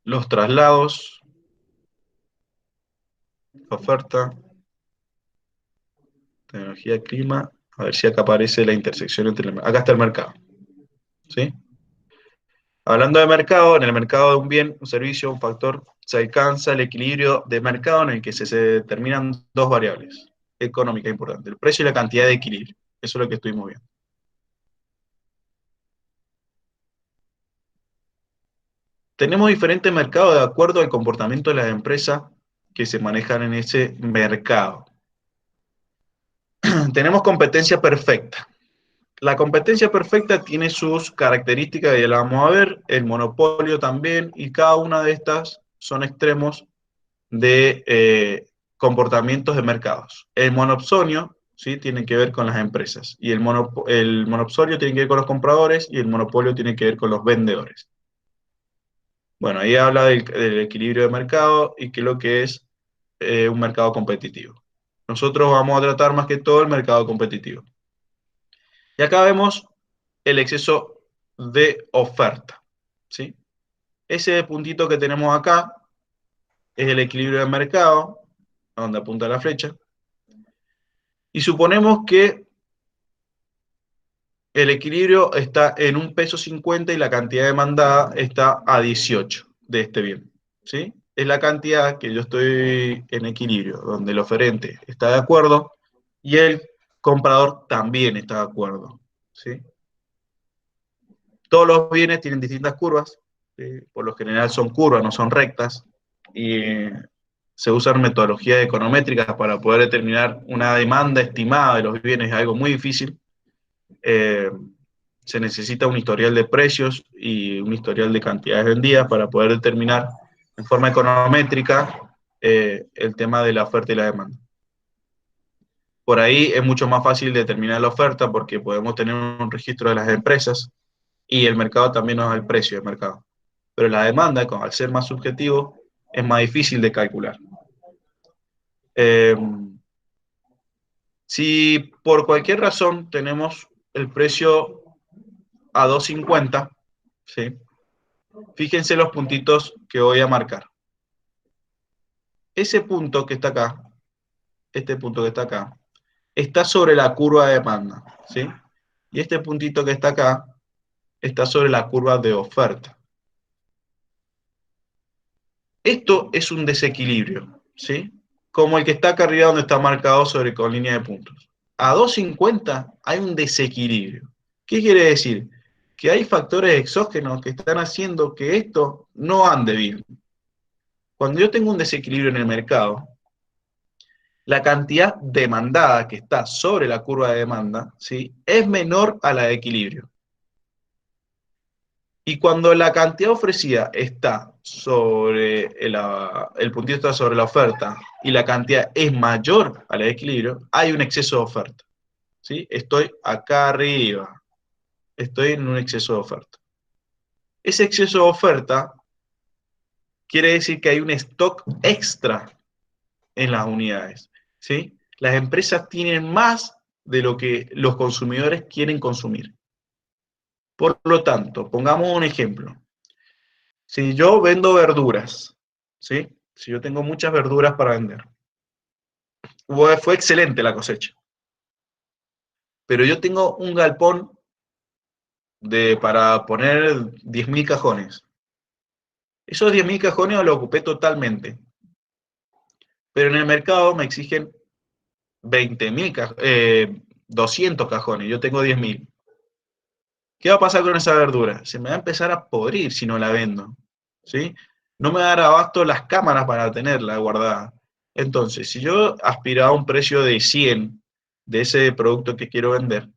Los traslados, oferta, tecnología, clima. A ver si acá aparece la intersección entre acá está el mercado, ¿sí? Hablando de mercado, en el mercado de un bien, un servicio, un factor, se alcanza el equilibrio de mercado en el que se determinan dos variables económicas importantes, el precio y la cantidad de equilibrio. Eso es lo que estuvimos viendo. Tenemos diferentes mercados de acuerdo al comportamiento de las empresas que se manejan en ese mercado. Tenemos competencia perfecta. La competencia perfecta tiene sus características, ya la vamos a ver, el monopolio también, y cada una de estas son extremos de comportamientos de mercados. El monopsonio, ¿sí? Tiene que ver con las empresas, y el monopsonio tiene que ver con los compradores, y el monopolio tiene que ver con los vendedores. Bueno, ahí habla del equilibrio de mercado y qué es lo que es un mercado competitivo. Nosotros vamos a tratar más que todo el mercado competitivo. Y acá vemos el exceso de oferta, ¿sí? Ese puntito que tenemos acá es el equilibrio de mercado, donde apunta la flecha. Y suponemos que el equilibrio está en $1.50 y la cantidad demandada está a 18 de este bien, ¿sí? Es la cantidad que yo estoy en equilibrio, donde el oferente está de acuerdo y el comprador también está de acuerdo, ¿sí? Todos los bienes tienen distintas curvas, ¿sí? Por lo general son curvas, no son rectas, y se usan metodologías econométricas para poder determinar una demanda estimada de los bienes, es algo muy difícil. se necesita un historial de precios y un historial de cantidades vendidas para poder determinar en forma econométrica el tema de la oferta y la demanda. Por ahí es mucho más fácil determinar la oferta porque podemos tener un registro de las empresas y el mercado también nos da el precio del mercado. Pero la demanda, al ser más subjetivo, es más difícil de calcular. Si por cualquier razón tenemos el precio a 2.50, ¿sí? Fíjense los puntitos que voy a marcar. Ese punto que está acá, este punto que está acá, está sobre la curva de demanda, ¿sí? Y este puntito que está acá está sobre la curva de oferta. Esto es un desequilibrio, ¿sí? Como el que está acá arriba donde está marcado con línea de puntos. A 2.50 hay un desequilibrio. ¿Qué quiere decir? Que hay factores exógenos que están haciendo que esto no ande bien. Cuando yo tengo un desequilibrio en el mercado, la cantidad demandada que está sobre la curva de demanda, ¿sí?, es menor a la de equilibrio. Y cuando la cantidad ofrecida está sobre el puntito está sobre la oferta y la cantidad es mayor a la de equilibrio, hay un exceso de oferta, ¿sí? Estoy acá arriba, estoy en un exceso de oferta. Ese exceso de oferta quiere decir que hay un stock extra en las unidades, ¿sí? Las empresas tienen más de lo que los consumidores quieren consumir. Por lo tanto, pongamos un ejemplo. Si yo vendo verduras, ¿sí? Si yo tengo muchas verduras para vender, fue excelente la cosecha, pero yo tengo un galpón para poner 10.000 cajones. Esos 10.000 cajones los ocupé totalmente, pero en el mercado me exigen 200 cajones, yo tengo 10.000. ¿Qué va a pasar con esa verdura? Se me va a empezar a podrir si no la vendo, ¿sí? No me va a dar abasto las cámaras para tenerla guardada. Entonces, si yo aspiraba a un precio de 100 de ese producto que quiero vender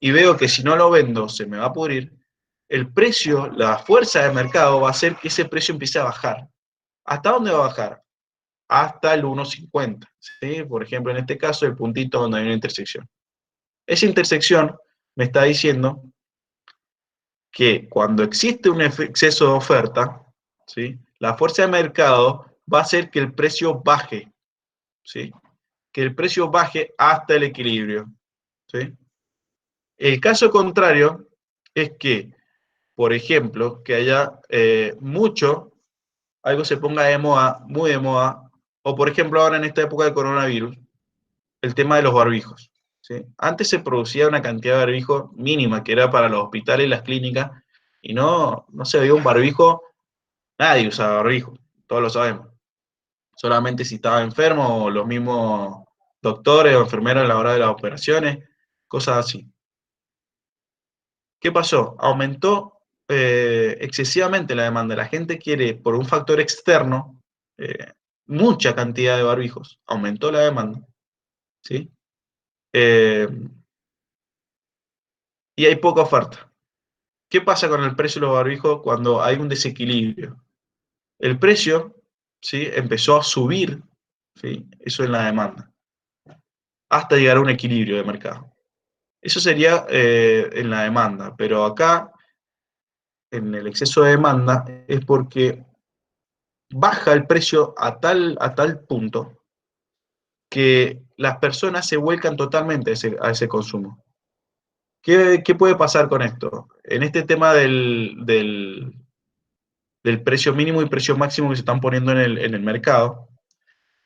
y veo que si no lo vendo se me va a pudrir, el precio, la fuerza de mercado va a hacer que ese precio empiece a bajar. ¿Hasta dónde va a bajar? Hasta el 1.50, ¿sí? Por ejemplo, en este caso, el puntito donde hay una intersección. Esa intersección me está diciendo que cuando existe un exceso de oferta, ¿sí?, la fuerza de mercado va a hacer que el precio baje, ¿sí?, que el precio baje hasta el equilibrio, ¿sí? El caso contrario es que, por ejemplo, que haya algo se ponga de moda, muy de moda, o por ejemplo ahora en esta época del coronavirus, el tema de los barbijos, ¿sí? Antes se producía una cantidad de barbijos mínima, que era para los hospitales y las clínicas, y no se veía un barbijo, nadie usaba barbijo, todos lo sabemos. Solamente si estaba enfermo, o los mismos doctores o enfermeras a la hora de las operaciones, cosas así. ¿Qué pasó? Aumentó excesivamente la demanda. La gente quiere, por un factor externo, mucha cantidad de barbijos. Aumentó la demanda, ¿sí? Eh, y hay poca oferta. ¿Qué pasa con el precio de los barbijos cuando hay un desequilibrio? El precio, ¿sí?, empezó a subir, ¿sí?, eso en la demanda, hasta llegar a un equilibrio de mercado. Eso sería en la demanda, pero acá, en el exceso de demanda, es porque baja el precio a tal punto que las personas se vuelcan totalmente a ese consumo. ¿Qué puede pasar con esto? En este tema del precio mínimo y precio máximo que se están poniendo en el mercado,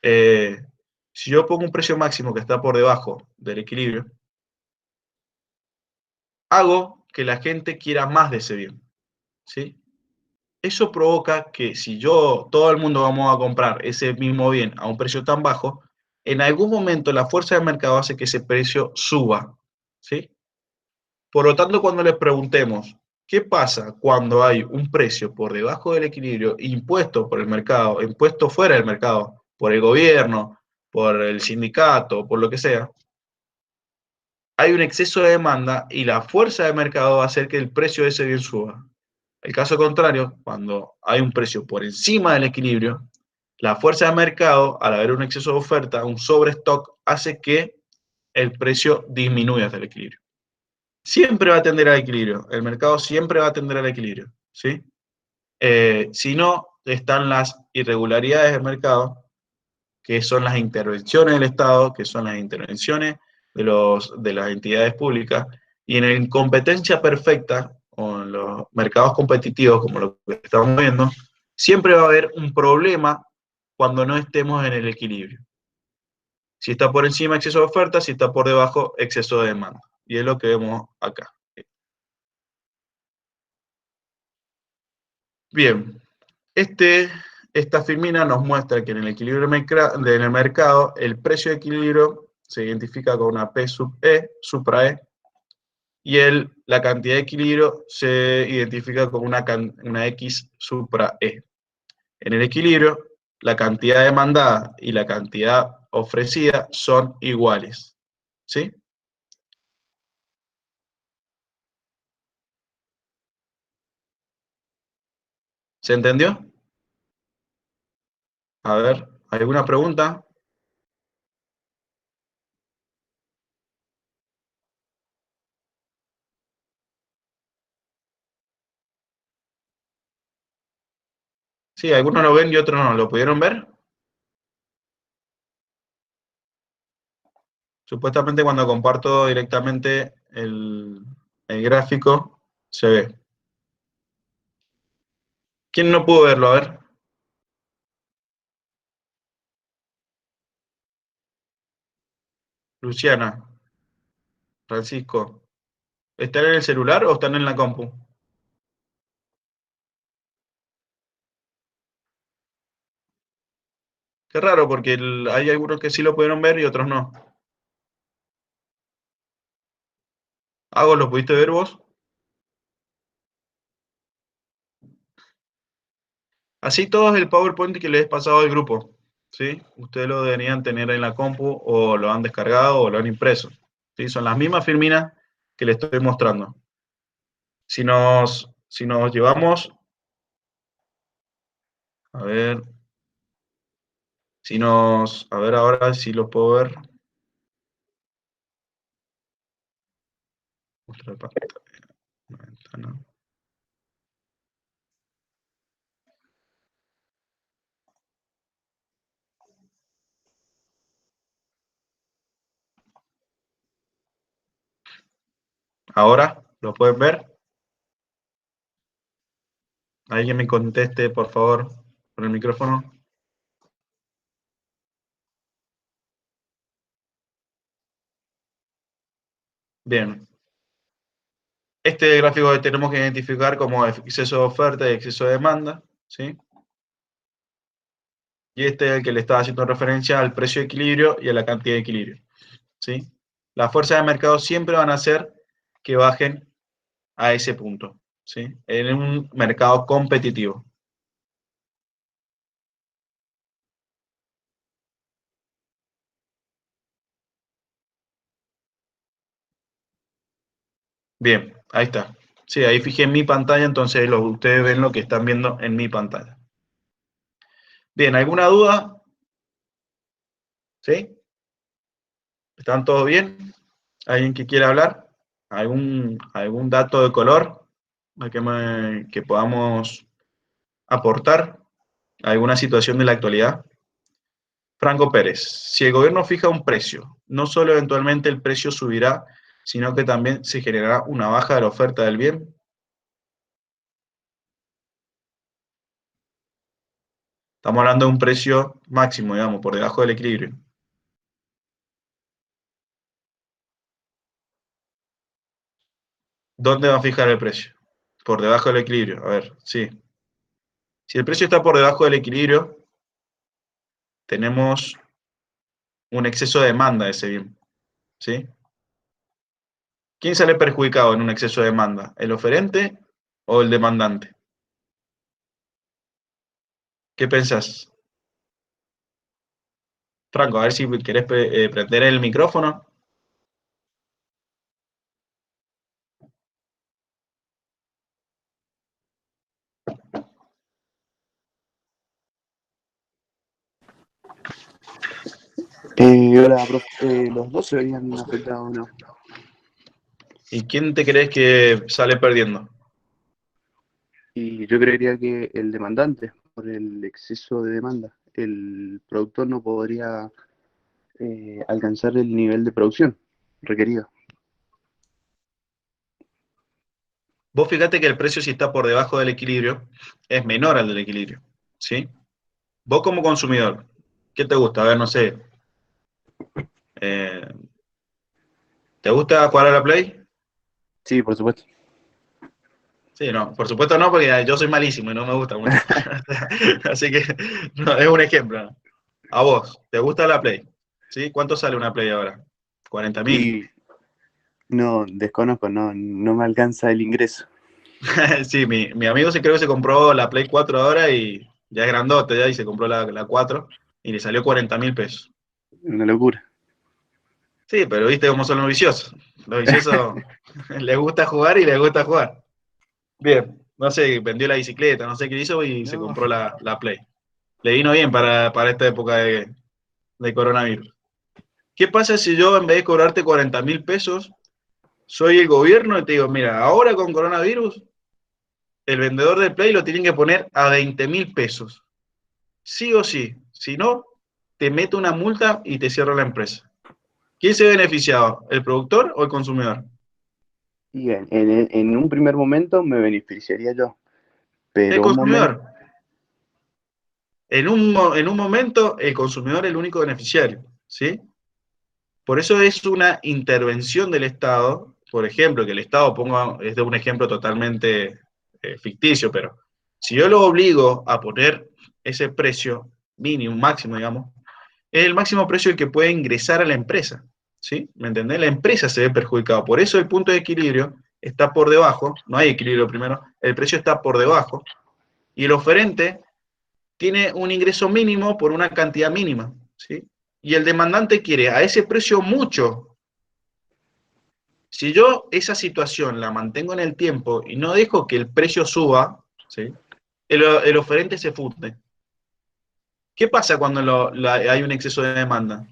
si yo pongo un precio máximo que está por debajo del equilibrio, hago que la gente quiera más de ese bien, ¿sí? Eso provoca que si todo el mundo vamos a comprar ese mismo bien a un precio tan bajo, en algún momento la fuerza del mercado hace que ese precio suba, ¿sí? Por lo tanto, cuando les preguntemos, ¿qué pasa cuando hay un precio por debajo del equilibrio impuesto por el mercado, impuesto fuera del mercado, por el gobierno, por el sindicato, por lo que sea? hay un exceso de demanda y la fuerza de mercado va a hacer que el precio de ese bien suba. El caso contrario, cuando hay un precio por encima del equilibrio, la fuerza de mercado, al haber un exceso de oferta, un sobrestock, hace que el precio disminuya hasta el equilibrio. Siempre va a tender al equilibrio, el mercado siempre va a tender al equilibrio, ¿sí? Si no, están las irregularidades del mercado, que son las intervenciones del Estado, que son las intervenciones de las entidades públicas, y en la competencia perfecta, o en los mercados competitivos, como lo que estamos viendo, siempre va a haber un problema cuando no estemos en el equilibrio. Si está por encima, exceso de oferta; si está por debajo, exceso de demanda. Y es lo que vemos acá. Bien, esta filmina nos muestra que en el equilibrio del mercado, el precio de equilibrio se identifica con una P sub E, supra E, y la cantidad de equilibrio se identifica con una X supra E. En el equilibrio, la cantidad demandada y la cantidad ofrecida son iguales. ¿Sí? ¿Se entendió? A ver, ¿alguna pregunta? Sí, algunos lo ven y otros no. ¿Lo pudieron ver? Supuestamente cuando comparto directamente el gráfico, se ve. ¿Quién no pudo verlo? A ver, Luciana, Francisco. ¿Están en el celular o están en la compu? Qué raro, porque hay algunos que sí lo pudieron ver y otros no. Hago, ¿lo pudiste ver vos? Así todo es el PowerPoint que les he pasado al grupo. ¿Sí? Ustedes lo deberían tener en la compu o lo han descargado o lo han impreso. ¿Sí? Son las mismas filminas que les estoy mostrando. Si nos llevamos, a ver, a ver ahora si lo puedo ver. Mostrar pantalla, una ventana. Ahora, ¿lo pueden ver? Alguien me conteste, por favor, con el micrófono. Bien. Este gráfico que tenemos que identificar como exceso de oferta y exceso de demanda, ¿sí? Y este es el que le estaba haciendo referencia al precio de equilibrio y a la cantidad de equilibrio, ¿sí? Las fuerzas de mercado siempre van a hacer que bajen a ese punto, ¿sí? En un mercado competitivo. Bien, ahí está. Sí, ahí fijé en mi pantalla, entonces ustedes ven lo que están viendo en mi pantalla. Bien, ¿alguna duda? ¿Sí? ¿Están todos bien? ¿Alguien que quiera hablar? ¿Algún dato de color que podamos aportar? ¿Alguna situación de la actualidad? Franco Pérez, si el gobierno fija un precio, no solo eventualmente el precio subirá, sino que también se generará una baja de la oferta del bien. Estamos hablando de un precio máximo, digamos, por debajo del equilibrio. ¿Dónde va a fijar el precio? Por debajo del equilibrio. A ver, sí. Si el precio está por debajo del equilibrio, tenemos un exceso de demanda de ese bien, ¿sí? ¿Quién sale perjudicado en un exceso de demanda? ¿El oferente o el demandante? ¿Qué pensás? Franco, a ver si querés prender el micrófono. Hola, profe. Los dos se verían afectados, ¿no? ¿Y quién te crees que sale perdiendo? Y yo creería que el demandante, por el exceso de demanda, el productor no podría alcanzar el nivel de producción requerido. Vos fíjate que el precio, si está por debajo del equilibrio, es menor al del equilibrio, ¿sí? Vos como consumidor, ¿qué te gusta? A ver, no sé, eh, ¿te gusta jugar a la Play? Sí, por supuesto. Sí, no, por supuesto no, porque yo soy malísimo y no me gusta mucho. Así que no, es un ejemplo, ¿no? A vos, ¿te gusta la Play? ¿Sí? ¿Cuánto sale una Play ahora? 40.000. Y no, desconozco, no me alcanza el ingreso. Sí, mi amigo se creo que se compró la Play 4 ahora y ya es grandote ya y se compró la 4 y le salió 40.000 pesos. Una locura. Sí, pero viste cómo son los viciosos. Los viciosos les gusta jugar y les gusta jugar. Bien, no sé, vendió la bicicleta, no sé qué hizo y se No. compró la Play. Le vino bien para esta época de coronavirus. ¿Qué pasa si yo en vez de cobrarte 40.000 pesos, soy el gobierno y te digo, mira, ahora con coronavirus, el vendedor de Play lo tienen que poner a 20.000 pesos? Sí o sí. Si no, te meto una multa y te cierro la empresa. ¿Quién se ha beneficiado? ¿El productor o el consumidor? Y en un primer momento me beneficiaría yo, El pero un momento, consumidor. En un momento, el consumidor es el único beneficiario, ¿sí? Por eso es una intervención del Estado, por ejemplo, que el Estado ponga, es de un ejemplo totalmente ficticio, pero si yo lo obligo a poner ese precio mínimo, máximo, digamos, es el máximo precio el que puede ingresar a la empresa, ¿sí? ¿Me entendés? La empresa se ve perjudicada, por eso el punto de equilibrio está por debajo, no hay equilibrio primero, el precio está por debajo, y el oferente tiene un ingreso mínimo por una cantidad mínima, ¿sí? Y el demandante quiere a ese precio mucho. Si yo esa situación la mantengo en el tiempo y no dejo que el precio suba, ¿sí? El oferente se funde. ¿Qué pasa cuando hay un exceso de demanda?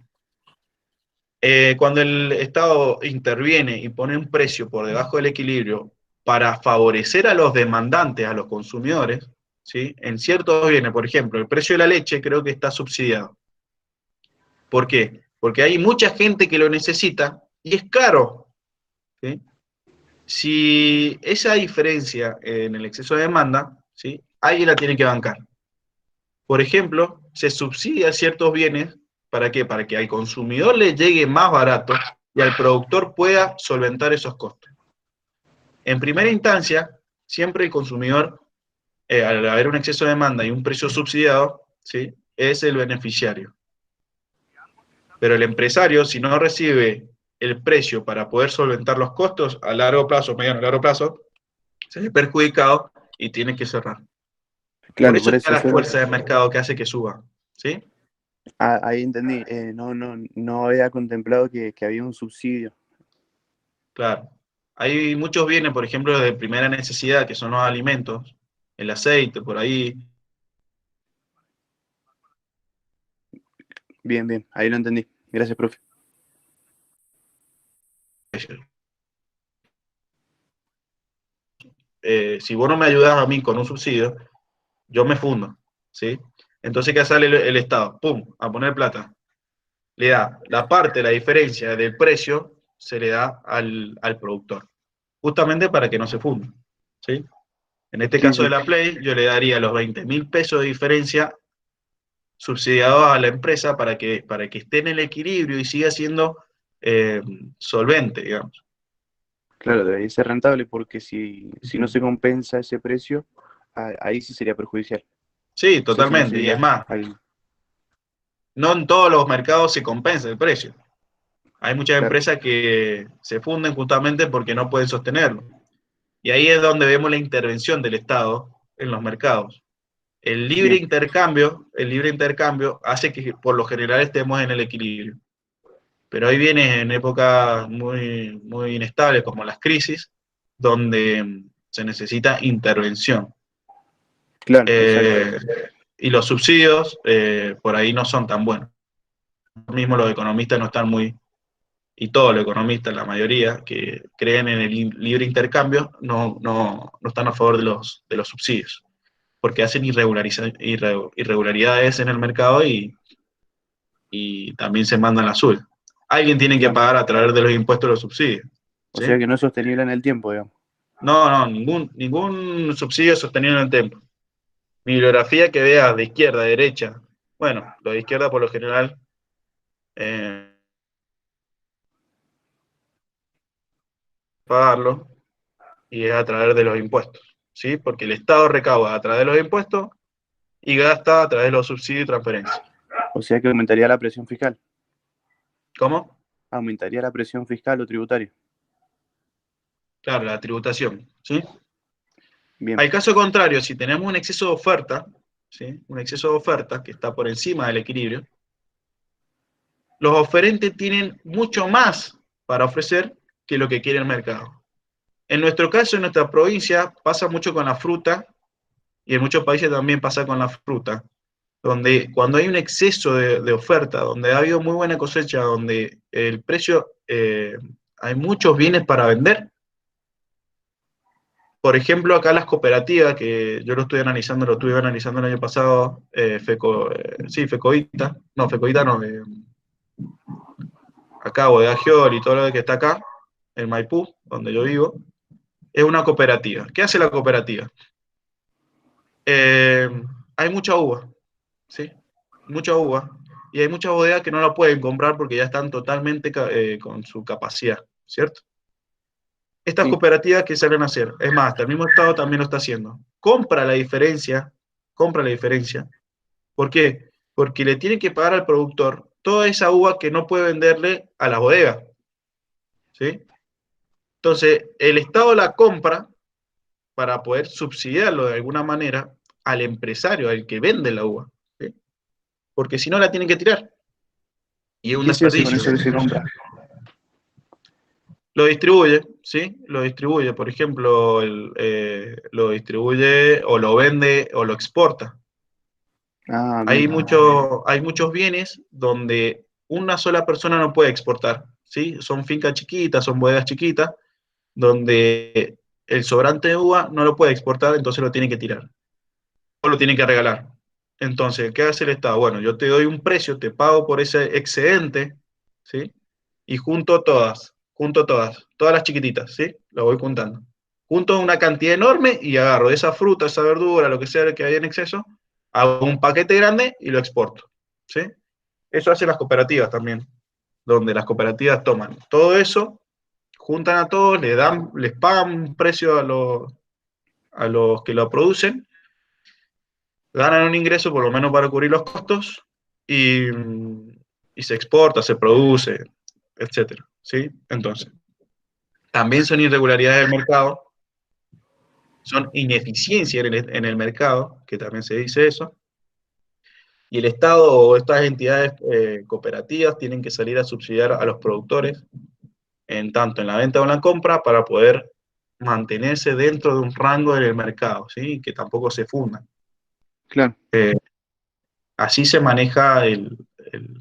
Cuando el Estado interviene y pone un precio por debajo del equilibrio para favorecer a los demandantes, a los consumidores, ¿sí? En ciertos bienes, por ejemplo, el precio de la leche creo que está subsidiado. ¿Por qué? Porque hay mucha gente que lo necesita y es caro, ¿sí? Si esa diferencia en el exceso de demanda, ¿sí? Alguien la tiene que bancar. Por ejemplo, se subsidia ciertos bienes, ¿para qué? Para que al consumidor le llegue más barato y al productor pueda solventar esos costos. En primera instancia, siempre el consumidor, al haber un exceso de demanda y un precio subsidiado, ¿sí? Es el beneficiario. Pero el empresario, si no recibe el precio para poder solventar los costos a largo plazo, mediano a largo plazo, se ve perjudicado y tiene que cerrar. Por claro, eso por está eso la yo fuerza de mercado que hace que suba, ¿sí? ahí entendí. No había contemplado que había un subsidio. Claro. Hay muchos bienes, por ejemplo, de primera necesidad, que son los alimentos, el aceite, por ahí. Bien, bien, ahí lo entendí. Gracias, profe. Si vos no me ayudas a mí con un subsidio, yo me fundo, ¿sí? Entonces, ¿qué sale el Estado? ¡Pum! A poner plata. Le da la parte, la diferencia del precio, se le da al productor, justamente para que no se funda, ¿sí? En este Sí, caso de sí, la Play, yo le daría los 20.000 pesos de diferencia subsidiados a la empresa para que esté en el equilibrio y siga siendo eh, solvente, digamos. claro, debería ser rentable porque si no se compensa ese precio, ahí sí sería perjudicial. Sí, O sea, si no totalmente. Y es sería más, ahí, no en todos los mercados se compensa el precio. Hay muchas claro, empresas que se funden justamente porque no pueden sostenerlo. Y ahí es donde vemos la intervención del Estado en los mercados. bien, El libre intercambio hace que por lo general estemos en el equilibrio. Pero hay bienes en épocas muy, muy inestables como las crisis, donde se necesita intervención. claro, exacto. Eh, y los subsidios por ahí no son tan buenos. mismo los economistas no están muy, y todos los economistas, la mayoría, que creen en el libre intercambio, no están a favor de los subsidios, porque hacen irregularidades en el mercado y también se mandan la azul. Alguien tiene que Claro. pagar a través de los impuestos los subsidios. O ¿Sí? sea que no es sostenible en el tiempo, digamos. No, ningún subsidio sostenido en el tiempo. Bibliografía que vea de izquierda a derecha, bueno, lo de izquierda por lo general pagarlo y es a través de los impuestos, ¿sí? Porque el Estado recauda a través de los impuestos y gasta a través de los subsidios y transferencias. O sea que aumentaría la presión fiscal. ¿Cómo? Aumentaría la presión fiscal o tributaria. Claro, la tributación, ¿sí? Bien. Al caso contrario, si tenemos un exceso de oferta, ¿sí? Un exceso de oferta que está por encima del equilibrio, los oferentes tienen mucho más para ofrecer que lo que quiere el mercado. En nuestro caso, en nuestra provincia, pasa mucho con la fruta, y en muchos países también pasa con la fruta, donde cuando hay un exceso de oferta, donde ha habido muy buena cosecha, donde el precio, hay muchos bienes para vender. Por ejemplo, acá las cooperativas, que yo lo estuve analizando, lo estuve analizando el año pasado, Fecoita, acá Bodega Giol y todo lo que está acá, el Maipú, donde yo vivo, es una cooperativa. ¿Qué hace la cooperativa? Eh, hay mucha uva, ¿sí? Mucha uva. Y hay muchas bodegas que no la pueden comprar porque ya están totalmente con su capacidad, ¿cierto? Estas Sí. cooperativas que salen a hacer, es más, hasta el mismo Estado también lo está haciendo. Compra la diferencia. ¿Por qué? Porque le tiene que pagar al productor toda esa uva que no puede venderle a la bodega, ¿sí? Entonces, el Estado la compra para poder subsidiarlo de alguna manera al empresario, al que vende la uva, ¿sí? Porque si no la tienen que tirar. Y es ¿Y un qué se hace con desperdicio. eso que se compra? Lo distribuye, ¿sí? Lo distribuye, por ejemplo, lo distribuye o lo vende o lo exporta. Ah, bien. Hay muchos bienes donde una sola persona no puede exportar, ¿sí? Son fincas chiquitas, son bodegas chiquitas, donde el sobrante de uva no lo puede exportar, entonces lo tiene que tirar o lo tiene que regalar. Entonces, ¿qué hace el Estado? Bueno, yo te doy un precio, te pago por ese excedente, ¿sí? Y todas las chiquititas, ¿sí? Lo voy juntando. Junto una cantidad enorme y agarro esa fruta, esa verdura, lo que sea que haya en exceso, hago un paquete grande y lo exporto, ¿sí? Eso hacen las cooperativas también, donde las cooperativas toman todo eso, juntan a todos, les pagan un precio a los que lo producen, ganan un ingreso por lo menos para cubrir los costos y, y se exporta, se produce, etcétera, ¿sí? Entonces, también son irregularidades del mercado, son ineficiencias en el mercado, que también se dice eso, y el Estado o estas entidades cooperativas tienen que salir a subsidiar a los productores en tanto en la venta o en la compra para poder mantenerse dentro de un rango del mercado, ¿sí? Que tampoco se fundan. Claro. Así se maneja el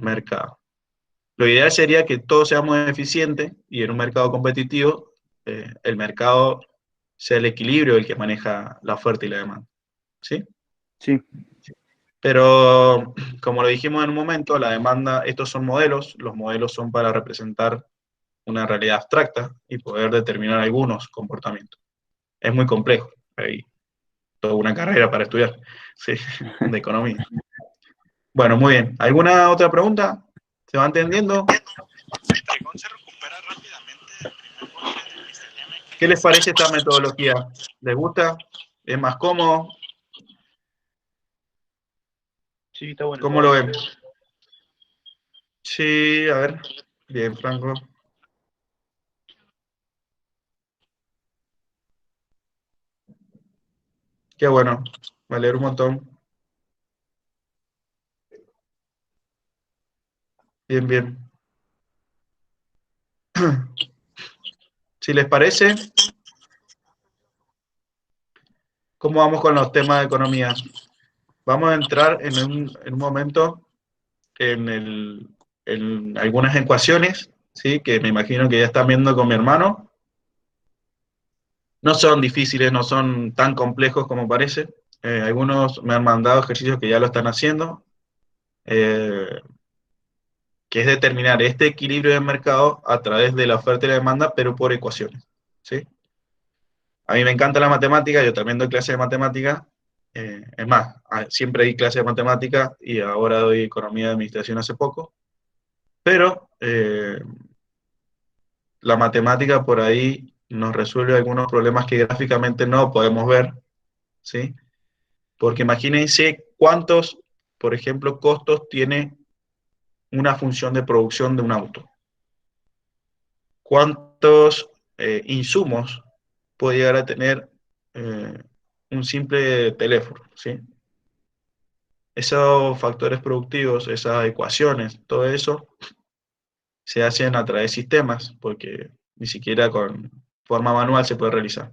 mercado. Lo ideal sería que todo sea muy eficiente y en un mercado competitivo, el mercado sea el equilibrio el que maneja la oferta y la demanda, ¿sí? Sí. Pero, como lo dijimos en un momento, la demanda, estos son modelos, los modelos son para representar una realidad abstracta y poder determinar algunos comportamientos. Es muy complejo, hay toda una carrera para estudiar, ¿sí? De economía. Bueno, muy bien. ¿Alguna otra pregunta? ¿Se va entendiendo? ¿Qué les parece esta metodología? ¿Les gusta? ¿Es más cómodo? Sí, está bueno. ¿Cómo lo ven? Sí, a ver. Bien, Franco. Qué bueno. Me alegro un montón. Bien, bien. Si les parece, ¿cómo vamos con los temas de economía? Vamos a entrar en un momento en el en algunas ecuaciones, ¿sí? Que me imagino que ya están viendo con mi hermano. No son difíciles, no son tan complejos como parece. Algunos me han mandado ejercicios que ya lo están haciendo, eh, que es determinar este equilibrio del mercado a través de la oferta y la demanda, pero por ecuaciones, ¿sí? A mí me encanta la matemática, yo también doy clases de matemática. Es más, siempre di clases de matemática y ahora doy economía de administración hace poco. Pero la matemática por ahí nos resuelve algunos problemas que gráficamente no podemos ver, ¿sí? Porque imagínense cuántos, por ejemplo, costos tiene una función de producción de un auto. ¿Cuántos insumos puede llegar a tener un simple teléfono? ¿Sí? Esos factores productivos, esas ecuaciones, todo eso se hacen a través de sistemas, porque ni siquiera con forma manual se puede realizar.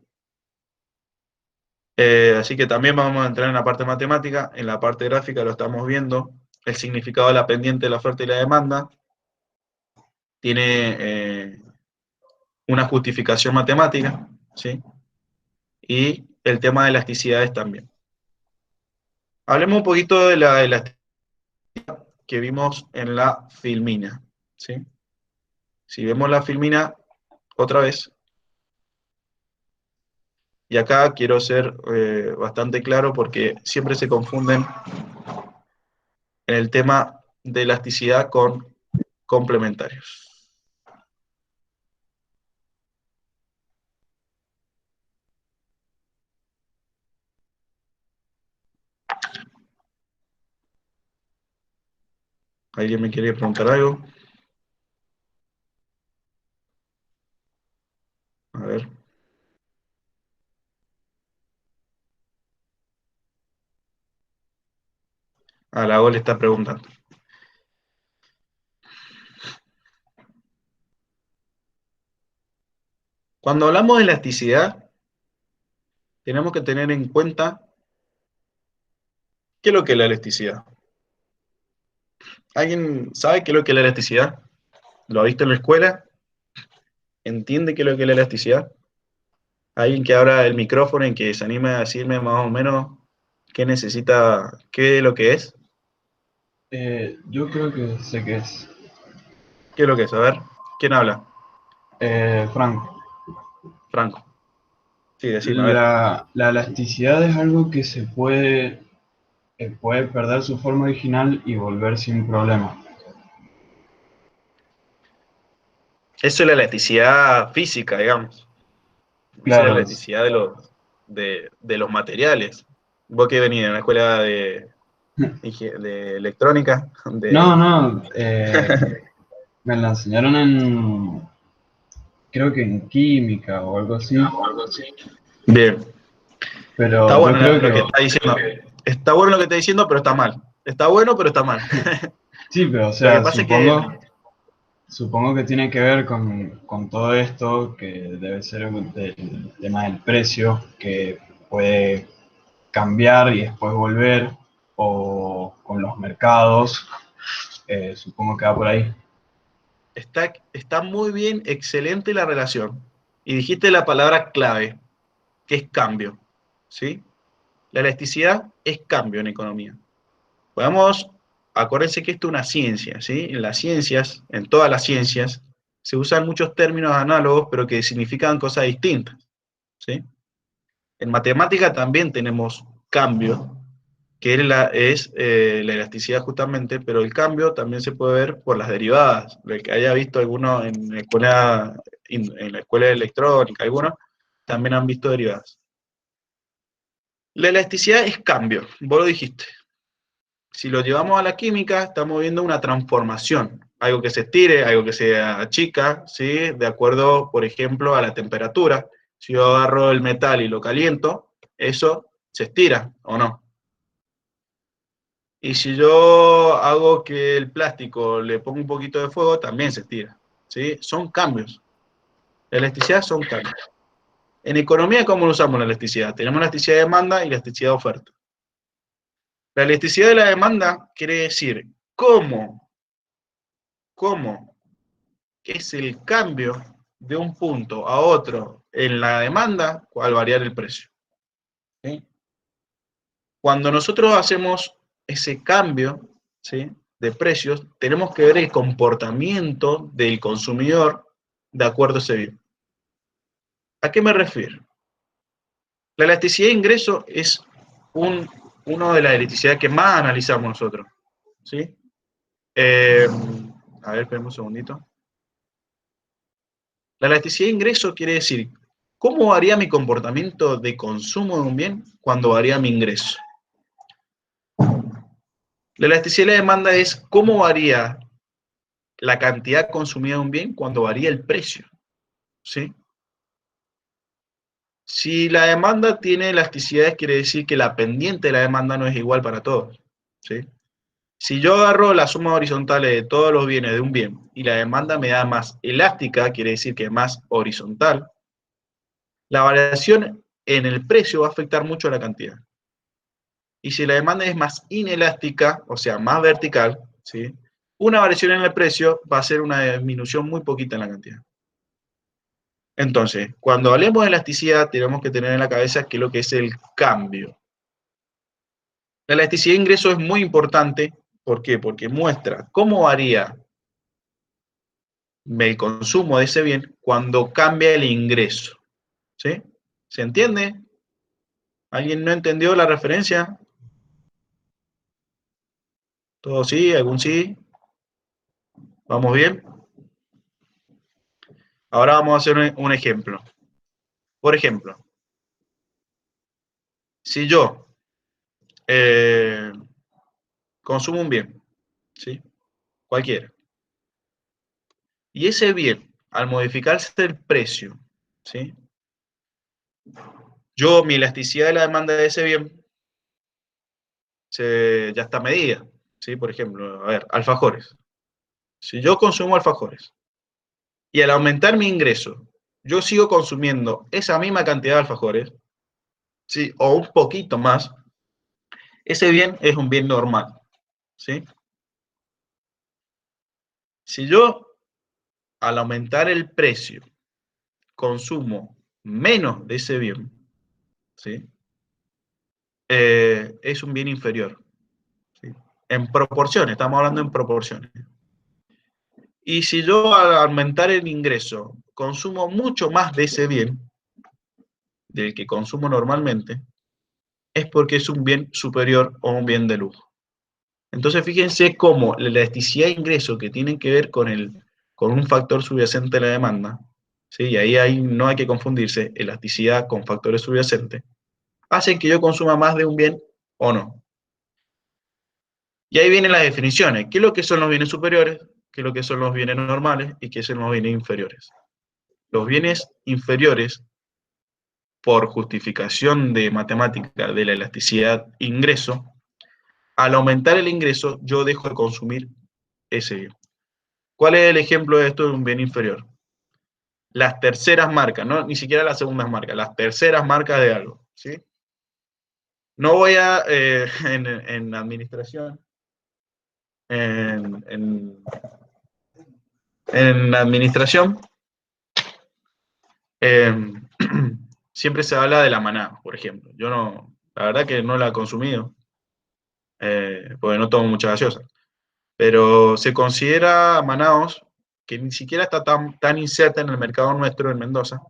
Así que también vamos a entrar en la parte matemática, en la parte gráfica lo estamos viendo, el significado de la pendiente de la oferta y la demanda, tiene una justificación matemática, ¿sí? Y el tema de elasticidades también. Hablemos un poquito de la elasticidad que vimos en la filmina, ¿sí? Si vemos la filmina otra vez, y acá quiero ser bastante claro porque siempre se confunden en el tema de elasticidad con complementarios. ¿Alguien me quiere preguntar algo? A ver. La Gol está preguntando. Cuando hablamos de elasticidad, tenemos que tener en cuenta qué es lo que es la elasticidad. ¿Alguien sabe qué es lo que es la elasticidad? ¿Lo ha visto en la escuela? ¿Entiende qué es lo que es la elasticidad? ¿Alguien que abra el micrófono y que se anime a decirme más o menos qué necesita, qué es lo que es? Yo creo que sé qué es. ¿Qué es lo que es? A ver, ¿quién habla? Franco, Franco. Sí, decime, a ver. la elasticidad es algo que se puede perder su forma original y volver sin problema. Eso es la elasticidad física, digamos. Esa es la Claro, elasticidad de los materiales. Vos que venís de una escuela de electrónica, no, me la enseñaron creo que en química o algo así, Bien. Está pero yo bueno creo lo que que, está diciendo. Está bueno lo que está diciendo, pero está mal. Está bueno, pero está mal. sí, pero o Lo que sea, pasa es que supongo que tiene que ver con todo esto, que debe ser el tema del precio, que puede cambiar y después volver, o con los mercados, supongo que va por ahí. está muy bien, excelente la relación. Y dijiste la palabra clave, que es cambio. ¿Sí? La elasticidad es cambio en economía. Acuérdense que esto es una ciencia, ¿sí? En las ciencias, en todas las ciencias, se usan muchos términos análogos, pero que significan cosas distintas, ¿sí? En matemática también tenemos cambio, que la elasticidad justamente, pero el cambio también se puede ver por las derivadas. El que haya visto alguno en la escuela de electrónica, algunos también han visto derivadas. La elasticidad es cambio, vos lo dijiste. Si lo llevamos a la química, estamos viendo una transformación, algo que se estire, algo que se achica, ¿sí? De acuerdo, por ejemplo, a la temperatura. Si yo agarro el metal y lo caliento, eso se estira, ¿o no? Y si yo hago que el plástico le ponga un poquito de fuego, también se estira, ¿sí? Son cambios. La elasticidad son cambios. En economía, ¿cómo lo usamos la elasticidad? Tenemos la elasticidad de demanda y la elasticidad de oferta. La elasticidad de la demanda quiere decir cómo cómo es el cambio de un punto a otro en la demanda al variar el precio. ¿Sí? Cuando nosotros hacemos ese cambio, ¿sí?, de precios, tenemos que ver el comportamiento del consumidor de acuerdo a ese bien. ¿A qué me refiero? La elasticidad de ingreso es una de las elasticidades que más analizamos nosotros. ¿Sí? A ver, espérame un segundito. La elasticidad de ingreso quiere decir, ¿cómo varía mi comportamiento de consumo de un bien cuando varía mi ingreso? La elasticidad de la demanda es cómo varía la cantidad consumida de un bien cuando varía el precio. ¿Sí? Si la demanda tiene elasticidades, quiere decir que la pendiente de la demanda no es igual para todos. ¿Sí? Si yo agarro la suma horizontal de todos los bienes de un bien y la demanda me da más elástica, quiere decir que es más horizontal, la variación en el precio va a afectar mucho a la cantidad. Y si la demanda es más inelástica, o sea, más vertical, ¿sí?, una variación en el precio va a ser una disminución muy poquita en la cantidad. Entonces, cuando hablemos de elasticidad, tenemos que tener en la cabeza qué es lo que es el cambio. La elasticidad de ingreso es muy importante. ¿Por qué? Porque muestra cómo varía el consumo de ese bien cuando cambia el ingreso. ¿Sí? ¿Se entiende? ¿Alguien no entendió la referencia? ¿Todo sí? ¿Algún sí? ¿Vamos bien? Ahora vamos a hacer un ejemplo. Por ejemplo, si yo consumo un bien, ¿sí?, cualquiera, y ese bien, al modificarse el precio, ¿sí?, mi elasticidad de la demanda de ese bien ya está medida, ¿sí? Por ejemplo, a ver, alfajores. Si yo consumo alfajores y al aumentar mi ingreso, yo sigo consumiendo esa misma cantidad de alfajores, ¿sí?, o un poquito más, ese bien es un bien normal, ¿sí? Si yo, al aumentar el precio, consumo menos de ese bien, ¿sí?, es un bien inferior, ¿sí? En proporciones, estamos hablando en proporciones. Y si yo, al aumentar el ingreso, consumo mucho más de ese bien, del que consumo normalmente, es porque es un bien superior o un bien de lujo. Entonces, fíjense cómo la elasticidad de ingreso, que tiene que ver con un factor subyacente de la demanda, ¿sí?, y ahí no hay que confundirse, elasticidad con factores subyacentes, hacen que yo consuma más de un bien o no. Y ahí vienen las definiciones. ¿Qué es lo que son los bienes superiores? ¿Qué es lo que son los bienes normales? ¿Y qué son los bienes inferiores? Los bienes inferiores, por justificación de matemática de la elasticidad ingreso, al aumentar el ingreso, yo dejo de consumir ese bien. ¿Cuál es el ejemplo de esto de un bien inferior? Las terceras marcas, no, ni siquiera las segundas marcas, las terceras marcas de algo, ¿sí? No voy a, en administración, en administración, eh, siempre se habla de la maná, por ejemplo. Yo no, la verdad que no la he consumido, porque no tomo mucha gaseosa. Pero se considera Manaos, que ni siquiera está tan inserta en el mercado nuestro en Mendoza,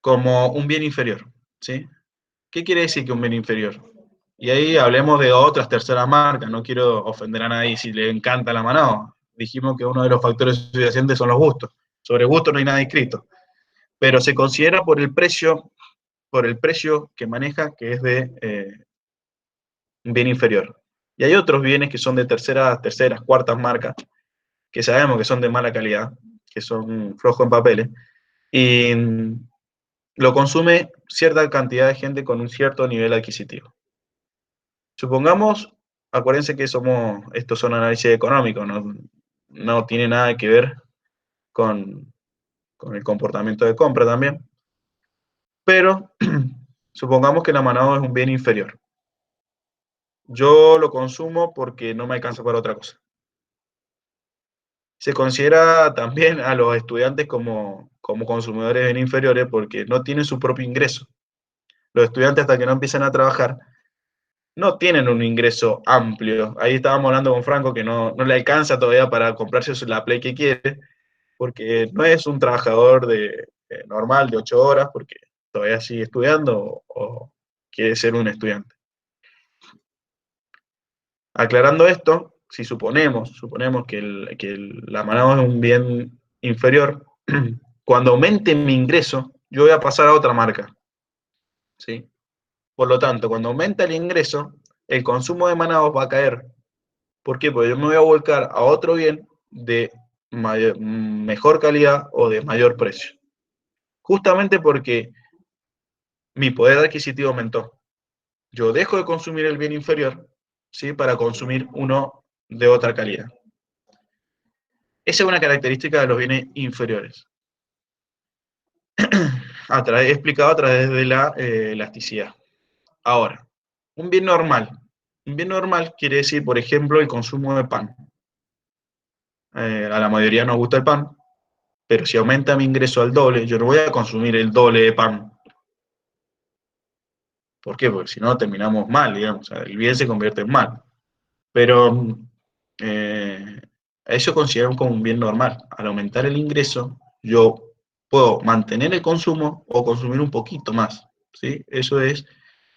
como un bien inferior, ¿sí? ¿Qué quiere decir que un bien inferior? Y ahí hablemos de otras terceras marcas, no quiero ofender a nadie si le encanta la Manaos. Dijimos que uno de los factores subyacentes son los gustos. Sobre gusto no hay nada escrito, pero se considera por el precio que maneja, que es de un bien inferior. Y hay otros bienes que son de terceras, cuartas marcas, que sabemos que son de mala calidad, que son flojos en papeles, y lo consume cierta cantidad de gente con un cierto nivel adquisitivo. Supongamos, acuérdense que estos son análisis económicos, no tiene nada que ver con el comportamiento de compra también, pero supongamos que la Manaos es un bien inferior. Yo lo consumo porque no me alcanza para otra cosa. Se considera también a los estudiantes como consumidores bien inferiores porque no tienen su propio ingreso. Los estudiantes, hasta que no empiezan a trabajar, no tienen un ingreso amplio. Ahí estábamos hablando con Franco que no le alcanza todavía para comprarse la Play que quiere, porque no es un trabajador normal de 8 horas, porque todavía sigue estudiando o quiere ser un estudiante. Aclarando esto, si suponemos que la mano es un bien inferior, cuando aumente mi ingreso, yo voy a pasar a otra marca, ¿sí? Por lo tanto, cuando aumenta el ingreso, el consumo de Manaos va a caer. ¿Por qué? Porque yo me voy a volcar a otro bien de mejor calidad o de mayor precio. Justamente porque mi poder adquisitivo aumentó. Yo dejo de consumir el bien inferior, ¿sí? Para consumir uno de otra calidad. Esa es una característica de los bienes inferiores. Explicado a través de la elasticidad. Ahora, un bien normal. Un bien normal quiere decir, por ejemplo, el consumo de pan. A la mayoría nos gusta el pan, pero si aumenta mi ingreso al doble, yo no voy a consumir el doble de pan. ¿Por qué? Porque si no terminamos mal, digamos, o sea, el bien se convierte en mal. Pero eso consideramos como un bien normal. Al aumentar el ingreso, yo puedo mantener el consumo o consumir un poquito más, ¿sí? Eso es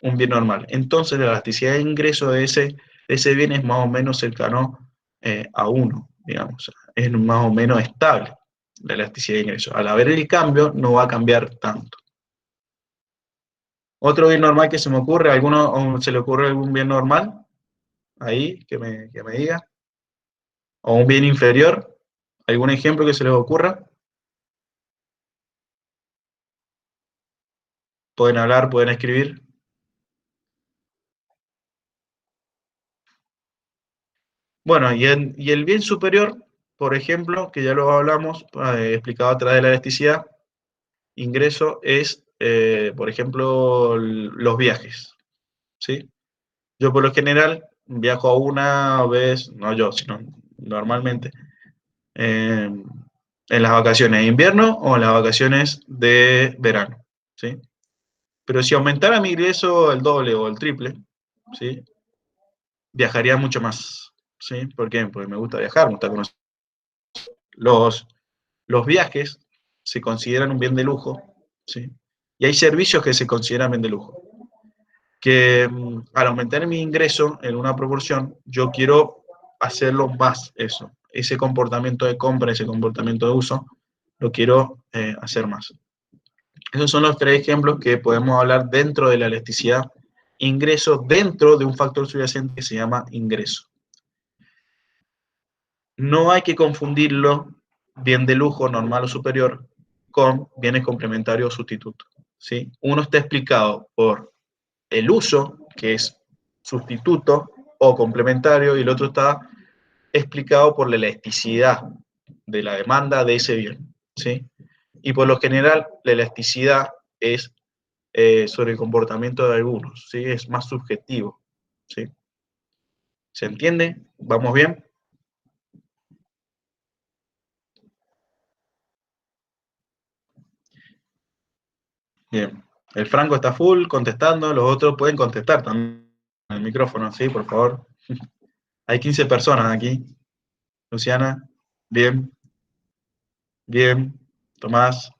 un bien normal. Entonces, la elasticidad de ingreso de ese bien es más o menos cercano a 1, digamos. Es más o menos estable la elasticidad de ingreso. Al haber el cambio, no va a cambiar tanto. Otro bien normal que se me ocurre, ¿alguno se le ocurre algún bien normal? Ahí, que me diga. O un bien inferior. ¿Algún ejemplo que se les ocurra? Pueden hablar, pueden escribir. Bueno, y el bien superior, por ejemplo, que ya lo hablamos, explicado a través de la elasticidad, ingreso es, por ejemplo, los viajes, ¿sí? Yo por lo general viajo una vez, no yo, sino normalmente, eh, en las vacaciones de invierno o en las vacaciones de verano, ¿sí? Pero si aumentara mi ingreso el doble o el triple, ¿sí? Viajaría mucho más, ¿sí? ¿Por qué? Porque me gusta viajar, me gusta conocer. Los, los viajes se consideran un bien de lujo, ¿sí? Y hay servicios que se consideran bien de lujo. Que al aumentar mi ingreso en una proporción, yo quiero hacerlo más eso. Ese comportamiento de compra, ese comportamiento de uso, lo quiero hacer más. Esos son los 3 ejemplos que podemos hablar dentro de la elasticidad. Ingreso dentro de un factor subyacente que se llama ingreso. No hay que confundirlo, bien de lujo, normal o superior, con bienes complementarios o sustitutos, ¿sí? Uno está explicado por el uso, que es sustituto o complementario, y el otro está explicado por la elasticidad de la demanda de ese bien, ¿sí? Y por lo general, la elasticidad es sobre el comportamiento de algunos, ¿sí? Es más subjetivo, ¿sí? ¿Se entiende? ¿Vamos bien? Bien. El Franco está full contestando, los otros pueden contestar también en el micrófono, ¿sí? Por favor. Hay 15 personas aquí. Luciana, bien, bien. Tomás,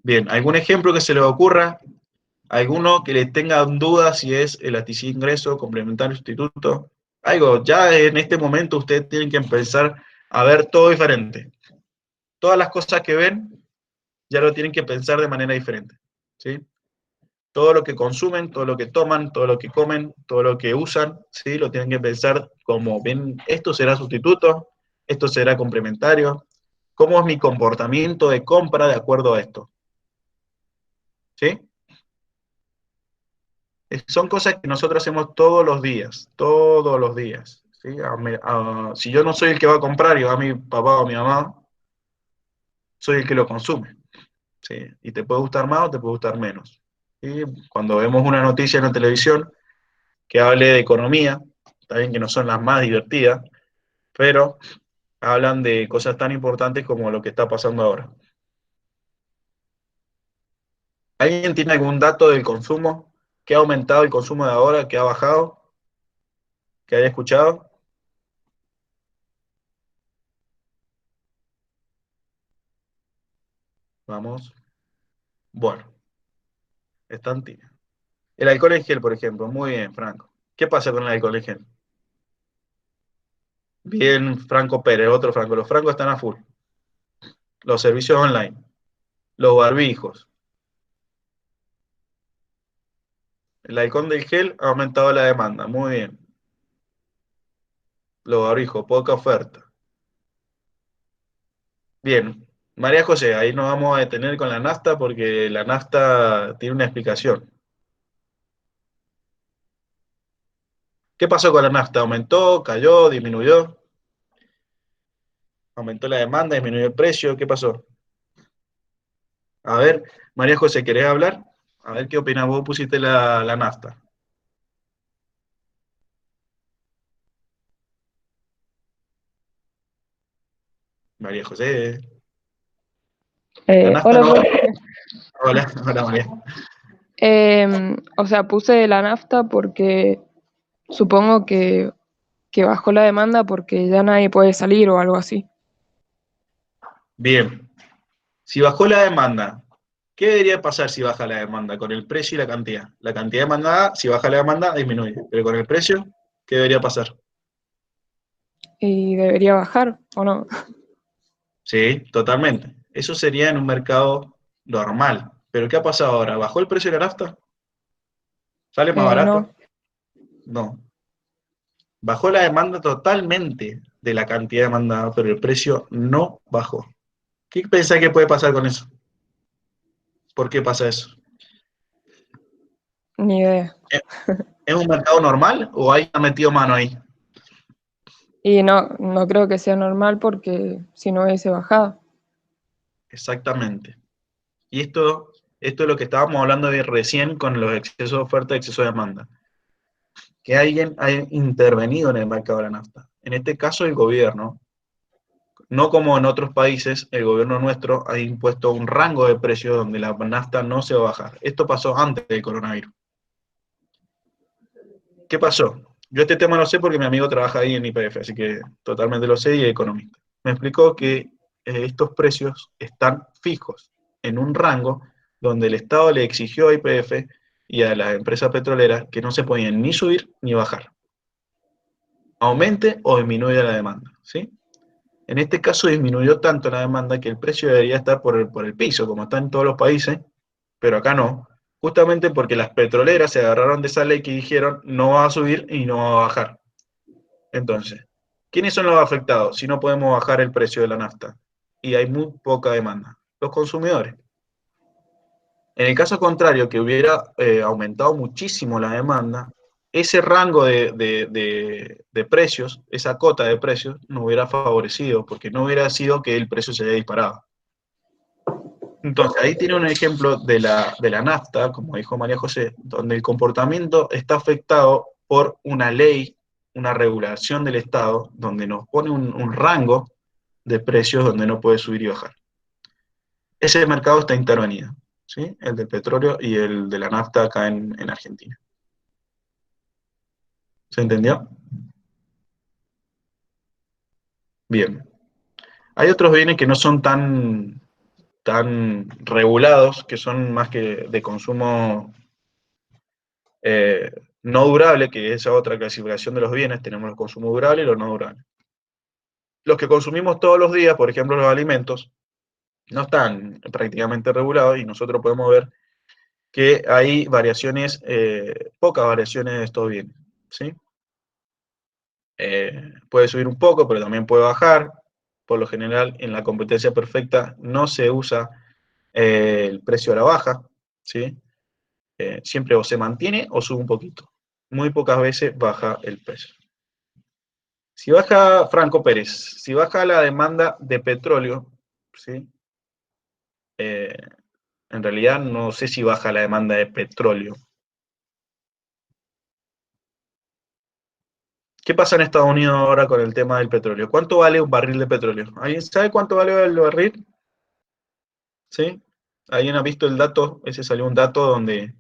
bien. ¿Algún ejemplo que se les ocurra? ¿Alguno que les tenga dudas si es elasticidad de ingreso, complementario, sustituto? Algo, ya en este momento ustedes tienen que empezar a ver todo diferente. Todas las cosas que ven, ya lo tienen que pensar de manera diferente, ¿sí? Todo lo que consumen, todo lo que toman, todo lo que comen, todo lo que usan, ¿sí? Lo tienen que pensar como, bien, esto será sustituto, esto será complementario, cómo es mi comportamiento de compra de acuerdo a esto, ¿sí? Son cosas que nosotros hacemos todos los días, ¿sí? Si yo no soy el que va a comprar y va a mi papá o mi mamá, soy el que lo consume, ¿sí? Y te puede gustar más o te puede gustar menos, ¿sí? Cuando vemos una noticia en la televisión, que hable de economía, está bien que no son las más divertidas, pero hablan de cosas tan importantes como lo que está pasando ahora. ¿Alguien tiene algún dato del consumo? ¿Qué ha aumentado el consumo de ahora? ¿Qué ha bajado? ¿Que haya escuchado? Vamos. Bueno, están tibios. El alcohol en gel, por ejemplo. Muy bien, Franco. ¿Qué pasa con el alcohol en gel? Bien, Franco Pérez, otro Franco. Los francos están a full. Los servicios online. Los barbijos. El alcohol del gel ha aumentado la demanda. Muy bien. Los barbijos, poca oferta. Bien. María José, ahí nos vamos a detener con la nafta porque la nafta tiene una explicación. ¿Qué pasó con la nafta? ¿Aumentó? ¿Cayó? ¿Disminuyó? ¿Aumentó la demanda? ¿Disminuyó el precio? ¿Qué pasó? A ver, María José, ¿querés hablar? A ver qué opinas. Vos pusiste la nafta. María José. La nafta Hola, no. profe. Hola, hola María. O sea, puse la nafta porque supongo que bajó la demanda porque ya nadie puede salir o algo así. Bien. Si bajó la demanda, ¿qué debería pasar si baja la demanda? Con el precio y la cantidad. La cantidad demandada, si baja la demanda, disminuye. Pero con el precio, ¿qué debería pasar? Y debería bajar, ¿o no? Sí, totalmente. Eso sería en un mercado normal. Pero ¿qué ha pasado ahora? ¿Bajó el precio de la nafta? ¿Sale más No. barato? No. Bajó la demanda totalmente de la cantidad demandada, pero el precio no bajó. ¿Qué pensás que puede pasar con eso? ¿Por qué pasa eso? Ni idea. ¿Es un mercado normal o hay metido mano ahí? Y no creo que sea normal porque si no hubiese bajado. Exactamente. Y esto es lo que estábamos hablando de recién con los excesos de oferta y exceso de demanda. Que alguien ha intervenido en el mercado de la nafta. En este caso, el gobierno. No como en otros países, el gobierno nuestro ha impuesto un rango de precios donde la nafta no se va a bajar. Esto pasó antes del coronavirus. ¿Qué pasó? Yo este tema lo sé porque mi amigo trabaja ahí en YPF, así que totalmente lo sé y es economista. Me explicó que estos precios están fijos en un rango donde el Estado le exigió a YPF y a las empresas petroleras que no se podían ni subir ni bajar. Aumente o disminuya la demanda, ¿sí? En este caso disminuyó tanto la demanda que el precio debería estar por el piso, como está en todos los países, pero acá no, justamente porque las petroleras se agarraron de esa ley que dijeron no va a subir y no va a bajar. Entonces, ¿quiénes son los afectados si no podemos bajar el precio de la nafta? Y hay muy poca demanda. Los consumidores. En el caso contrario, que hubiera aumentado muchísimo la demanda, ese rango de precios, esa cota de precios, no hubiera favorecido, porque no hubiera sido que el precio se haya disparado. Entonces, ahí tiene un ejemplo de la nafta, como dijo María José, donde el comportamiento está afectado por una ley, una regulación del Estado, donde nos pone un rango de precios donde no puede subir y bajar. Ese mercado está intervenido, ¿sí? El del petróleo y el de la nafta acá en Argentina. ¿Se entendió? Bien. Hay otros bienes que no son tan regulados, que son más que de consumo eh, no durable, que es otra clasificación de los bienes. Tenemos los consumos durables y los no durables. Los que consumimos todos los días, por ejemplo los alimentos, no están prácticamente regulados y nosotros podemos ver que hay variaciones, pocas variaciones de estos bienes, ¿sí? Puede subir un poco, pero también puede bajar. Por lo general, en la competencia perfecta no se usa el precio a la baja, ¿sí? Siempre o se mantiene o sube un poquito. Muy pocas veces baja el precio. Si baja Franco Pérez, si baja la demanda de petróleo, ¿sí? Eh, en realidad no sé si baja la demanda de petróleo. ¿Qué pasa en Estados Unidos ahora con el tema del petróleo? ¿Cuánto vale un barril de petróleo? ¿Alguien sabe cuánto vale el barril? ¿Sí? ¿Alguien ha visto el dato? Ese salió un dato donde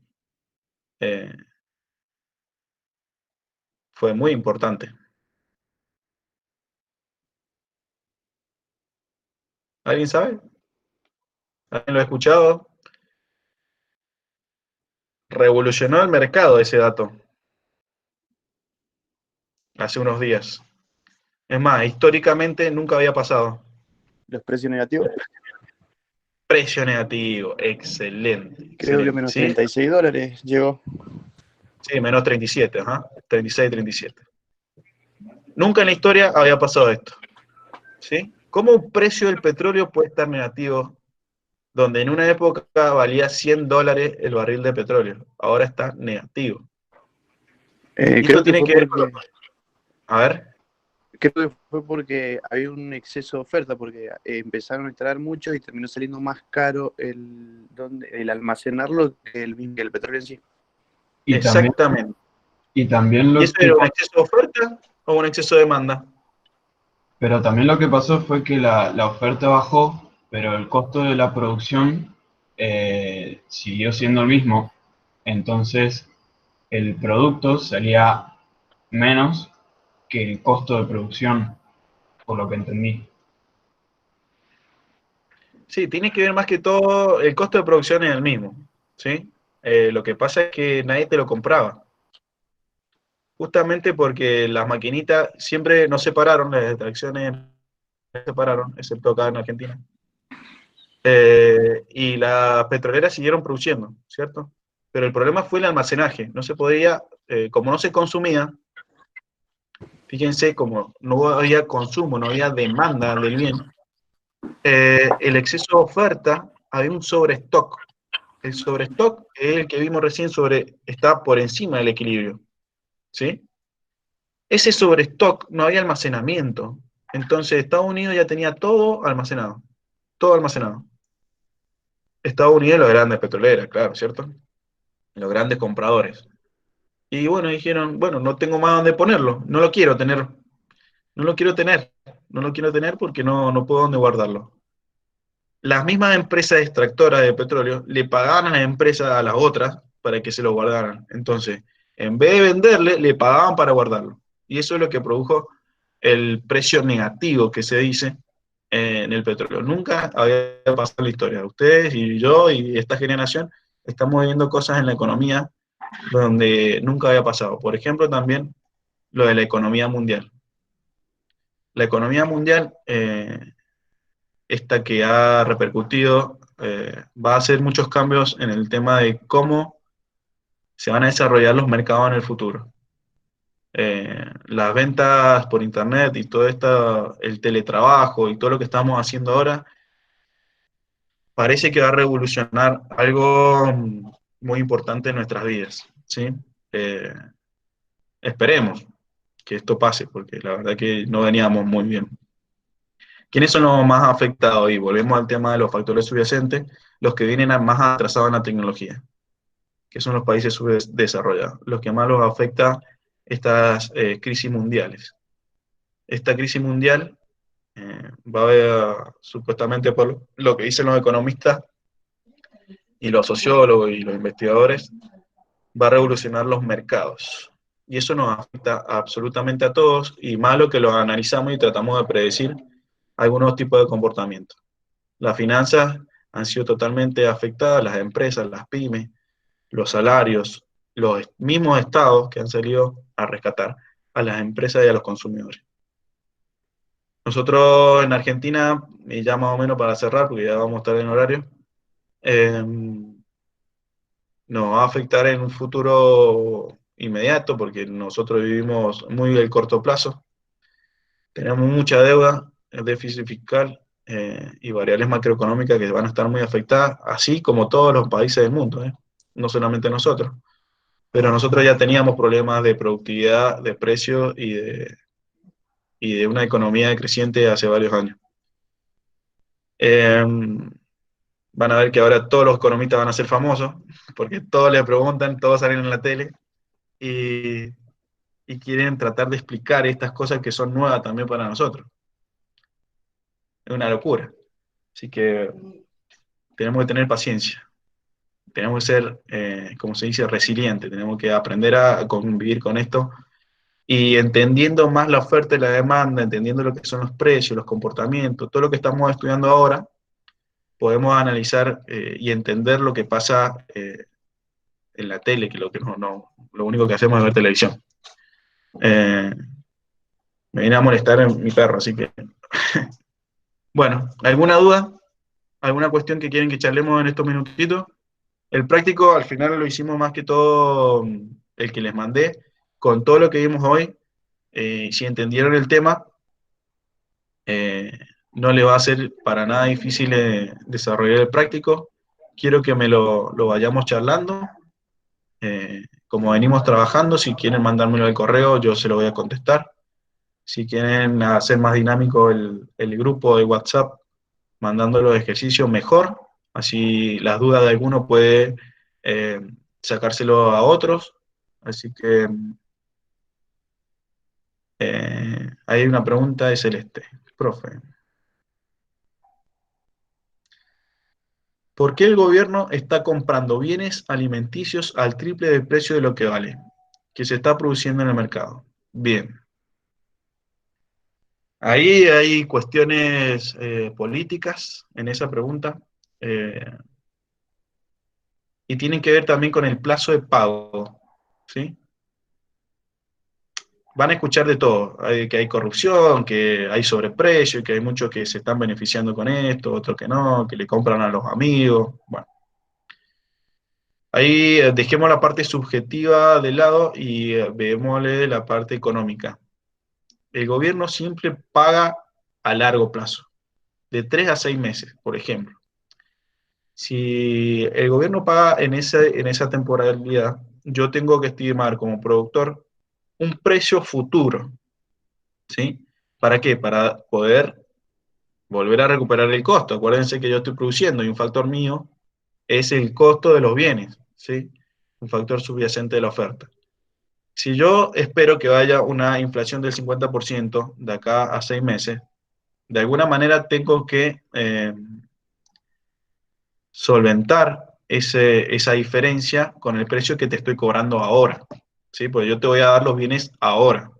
eh, fue muy importante. ¿Alguien sabe? ¿Alguien lo ha escuchado? Revolucionó el mercado ese dato hace unos días. Es más, históricamente nunca había pasado. Los precios negativos, Precio negativo, excelente, creo que excelente. menos ¿Sí? $36 llegó. Sí, menos 37, ajá. 36, 37. Nunca en la historia había pasado esto. ¿Sí? ¿Cómo un precio del petróleo puede estar negativo donde en una época valía $100 el barril de petróleo? Ahora está negativo. Y esto Creo que tiene fue que ver porque A ver, Creo que fue porque había un exceso de oferta, porque empezaron a instalar muchos y terminó saliendo más caro el almacenarlo que el petróleo en sí. Y también, exactamente. y también ¿Y lo eso que era un pasó, exceso de oferta o un exceso de demanda? pero también lo que pasó fue que la oferta bajó, pero el costo de la producción siguió siendo el mismo. Entonces, el producto salía menos que el costo de producción, por lo que entendí. Sí, tiene que ver más que todo, el costo de producción es el mismo, ¿sí? Lo que pasa es que nadie te lo compraba, justamente porque las maquinitas siempre nos separaron, las extracciones nos separaron, excepto acá en Argentina. Y las petroleras siguieron produciendo, ¿cierto? Pero el problema fue el almacenaje, no se podía, como no se consumía, fíjense, como no había consumo, no había demanda del bien, el exceso de oferta, había un sobrestock. El sobrestock es el que vimos recién está por encima del equilibrio, ¿sí? Ese sobrestock no había almacenamiento. Entonces Estados Unidos ya tenía todo almacenado. Todo almacenado. Estados Unidos, los grandes petroleras, claro, ¿cierto? Los grandes compradores. Y bueno, dijeron, bueno, no tengo más dónde ponerlo, no lo quiero tener, no lo quiero tener, no lo quiero tener porque no puedo dónde guardarlo. Las mismas empresas extractoras de petróleo le pagaban a las empresas, a las otras, para que se lo guardaran. Entonces, en vez de venderle, le pagaban para guardarlo. Y eso es lo que produjo el precio negativo que se dice en el petróleo. Nunca había pasado en la historia. Ustedes y yo y esta generación estamos viendo cosas en la economía donde nunca había pasado. Por ejemplo, también lo de la economía mundial. La economía mundial esta que ha repercutido, va a hacer muchos cambios en el tema de cómo se van a desarrollar los mercados en el futuro. Las ventas por internet y todo esto, el teletrabajo y todo lo que estamos haciendo ahora, parece que va a revolucionar algo muy importante en nuestras vidas, ¿sí? Eh, esperemos que esto pase, porque la verdad que no veníamos muy bien. ¿Quiénes son los más afectados? Y volvemos al tema de los factores subyacentes, los que vienen más atrasados en la tecnología, que son los países subdesarrollados, los que más los afecta estas crisis mundiales. Esta crisis mundial va a haber, supuestamente por lo que dicen los economistas y los sociólogos y los investigadores, va a revolucionar los mercados. Y eso nos afecta absolutamente a todos, y más lo que lo analizamos y tratamos de predecir algunos tipos de comportamiento. Las finanzas han sido totalmente afectadas, las empresas, las pymes, los salarios, los mismos estados que han salido a rescatar a las empresas y a los consumidores. Nosotros en Argentina, y ya más o menos para cerrar, porque ya vamos a estar en horario, nos va a afectar en un futuro inmediato, porque nosotros vivimos muy del corto plazo, tenemos mucha deuda, el déficit fiscal y variables macroeconómicas que van a estar muy afectadas, así como todos los países del mundo, no solamente nosotros. Pero nosotros ya teníamos problemas de productividad, de precios y de una economía creciente hace varios años. Van a ver que ahora todos los economistas van a ser famosos, porque todos les preguntan, todos salen en la tele, y y quieren tratar de explicar estas cosas que son nuevas también para nosotros. Es una locura. Así que tenemos que tener paciencia. Tenemos que ser, como se dice, resilientes. Tenemos que aprender a convivir con esto y entendiendo más la oferta y la demanda, entendiendo lo que son los precios, los comportamientos, todo lo que estamos estudiando ahora, podemos analizar y entender lo que pasa en la tele, que lo único que hacemos es ver televisión. Me viene a molestar en mi perro, así que... Bueno, ¿alguna duda? ¿Alguna cuestión que quieren que charlemos en estos minutitos? El práctico al final lo hicimos más que todo el que les mandé, con todo lo que vimos hoy. Si entendieron el tema, eh, no le va a ser para nada difícil desarrollar el práctico. Quiero que me lo vayamos charlando. Como venimos trabajando, si quieren mandármelo al correo, yo se lo voy a contestar. Si quieren hacer más dinámico el grupo de WhatsApp, mandando los ejercicios, mejor. Así las dudas de alguno puede sacárselo a otros. Así que hay una pregunta de Celeste. Profe, ¿por qué el gobierno está comprando bienes alimenticios al triple del precio de lo que vale, que se está produciendo en el mercado? Bien. Ahí hay cuestiones políticas en esa pregunta y tienen que ver también con el plazo de pago, ¿sí? Van a escuchar de todo, que hay corrupción, que hay sobreprecio, que hay muchos que se están beneficiando con esto, otros que no, que le compran a los amigos. Bueno, ahí dejemos la parte subjetiva de lado y veámosle la parte económica. El gobierno siempre paga a largo plazo, de 3 a 6 meses, por ejemplo. Si el gobierno paga en esa temporalidad, yo tengo que estimar como productor un precio futuro, ¿sí? ¿Para qué? Para poder volver a recuperar el costo. Acuérdense que yo estoy produciendo y un factor mío es el costo de los bienes, ¿sí? Un factor subyacente de la oferta. Si yo espero que vaya una inflación del 50% de acá a 6 meses, de alguna manera tengo que solventar esa diferencia con el precio que te estoy cobrando ahora, ¿sí? Porque yo te voy a dar los bienes ahora,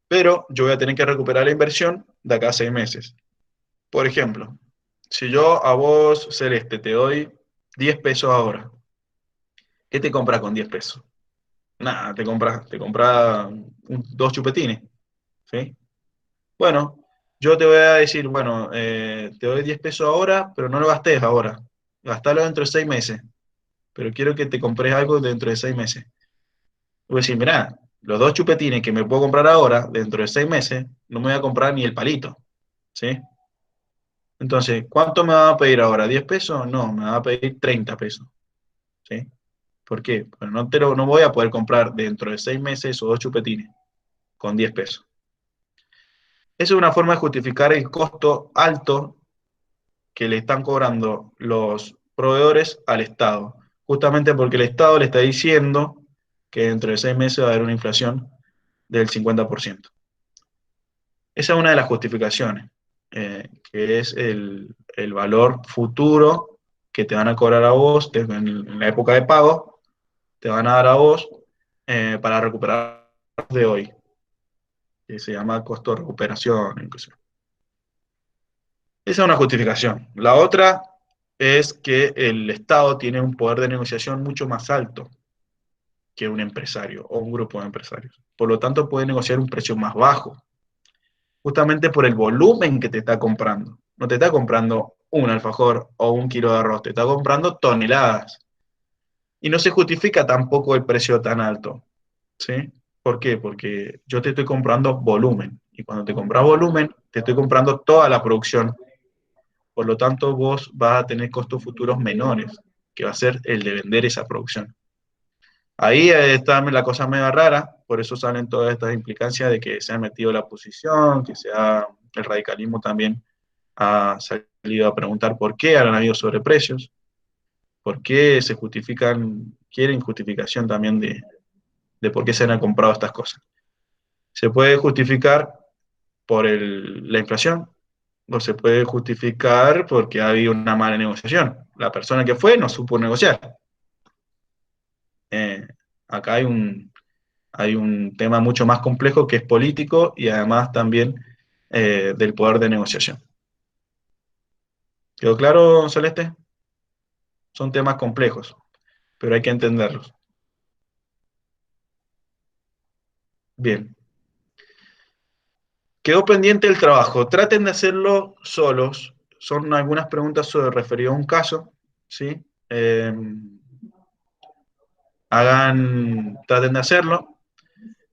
pero yo voy a tener que recuperar la inversión de acá a 6 meses. Por ejemplo, si yo a vos, Celeste, te doy 10 pesos ahora, ¿qué te compras con 10 pesos? Nada, te compra dos chupetines, ¿sí? Bueno, yo te voy a decir, bueno, te doy 10 pesos ahora, pero no lo gastes ahora. Gastalo dentro de 6 meses, pero quiero que te compres algo dentro de 6 meses. Voy a decir, mirá, los dos chupetines que me puedo comprar ahora, dentro de 6 meses, no me voy a comprar ni el palito, ¿sí? Entonces, ¿cuánto me va a pedir ahora? ¿10 pesos? No, me va a pedir 30 pesos, ¿sí? ¿Por qué? Porque no voy a poder comprar dentro de 6 meses esos dos chupetines con 10 pesos. Esa es una forma de justificar el costo alto que le están cobrando los proveedores al Estado, justamente porque el Estado le está diciendo que dentro de 6 meses va a haber una inflación del 50%. Esa es una de las justificaciones, que es el valor futuro que te van a cobrar a vos en la época de pago, te van a dar a vos para recuperar de hoy, que se llama costo de recuperación, inclusive. Esa es una justificación. La otra es que el Estado tiene un poder de negociación mucho más alto que un empresario o un grupo de empresarios. Por lo tanto, puede negociar un precio más bajo, justamente por el volumen que te está comprando. No te está comprando un alfajor o un kilo de arroz, te está comprando toneladas. Y no se justifica tampoco el precio tan alto, ¿sí? ¿Por qué? Porque yo te estoy comprando volumen. Y cuando te compras volumen, te estoy comprando toda la producción. Por lo tanto, vos vas a tener costos futuros menores, que va a ser el de vender esa producción. Ahí está la cosa mega rara, por eso salen todas estas implicancias de que se ha metido la oposición, el radicalismo también ha salido a preguntar por qué han habido sobreprecios, por qué quieren justificación también de por qué se han comprado estas cosas. Se puede justificar por la inflación, o se puede justificar porque ha habido una mala negociación. La persona que fue no supo negociar. Acá hay un tema mucho más complejo que es político y además también del poder de negociación. ¿Quedó claro, Celeste? Son temas complejos, pero hay que entenderlos. Bien. Quedó pendiente el trabajo. Traten de hacerlo solos. Son algunas preguntas sobre referido a un caso, ¿sí? Traten de hacerlo.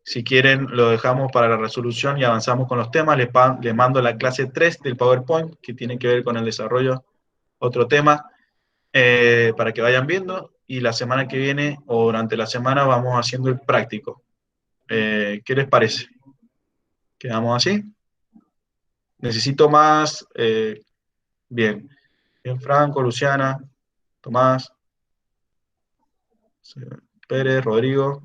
Si quieren, lo dejamos para la resolución y avanzamos con los temas. Les mando la clase 3 del PowerPoint, que tiene que ver con el desarrollo, otro tema, para que vayan viendo. Y la semana que viene, o durante la semana, vamos haciendo el práctico. ¿Qué les parece? ¿Quedamos así? Necesito más. Bien. Bien, Franco, Luciana, Tomás, Pérez, Rodrigo.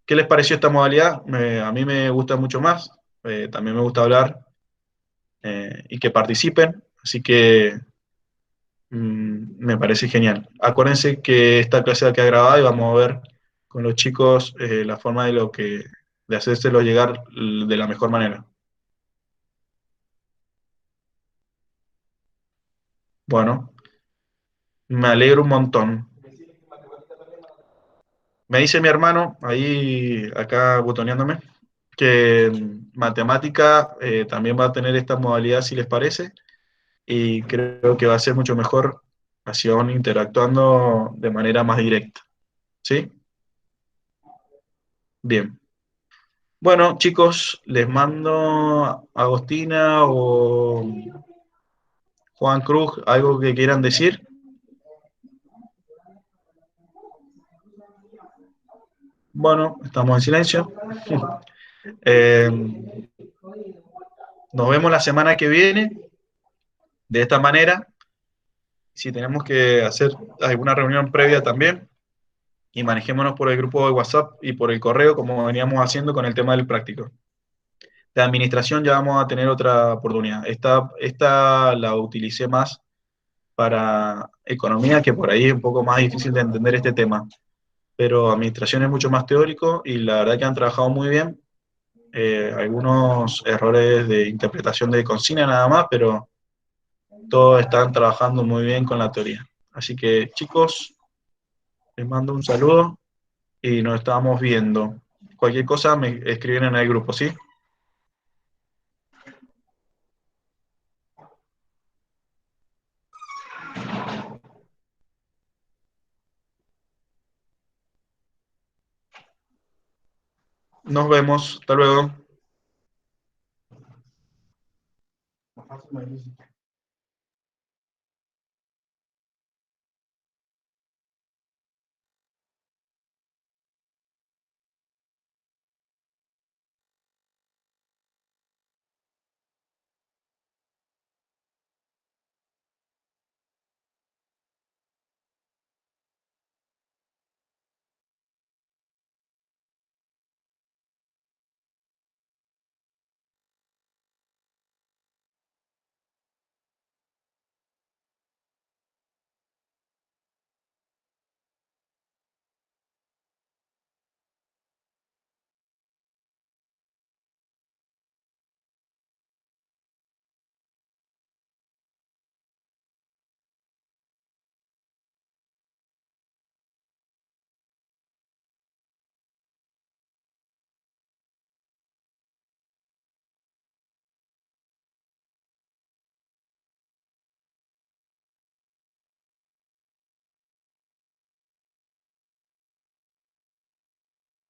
¿Qué les pareció esta modalidad? A mí me gusta mucho más. También me gusta hablar y que participen. Así que me parece genial. Acuérdense que esta clase va a quedar grabada y vamos a ver con los chicos la forma de hacérselo llegar de la mejor manera. Bueno, me alegro un montón. Me dice mi hermano, ahí acá botoneándome, que matemática también va a tener esta modalidad si les parece, y creo que va a ser mucho mejor así aún interactuando de manera más directa. ¿Sí? Bien. Bueno, chicos, les mando a Agostina o Juan Cruz algo que quieran decir. Bueno, estamos en silencio. Eh, Nos vemos la semana que viene. De esta manera, si tenemos que hacer alguna reunión previa también, y manejémonos por el grupo de WhatsApp y por el correo, como veníamos haciendo con el tema del práctico. De administración ya vamos a tener otra oportunidad. Esta la utilicé más para economía, que por ahí es un poco más difícil de entender este tema. Pero administración es mucho más teórico y la verdad que han trabajado muy bien. Algunos errores de interpretación de consigna nada más, pero todos están trabajando muy bien con la teoría. Así que, chicos, les mando un saludo y nos estamos viendo. Cualquier cosa me escriben en el grupo, ¿sí? Nos vemos. Hasta luego.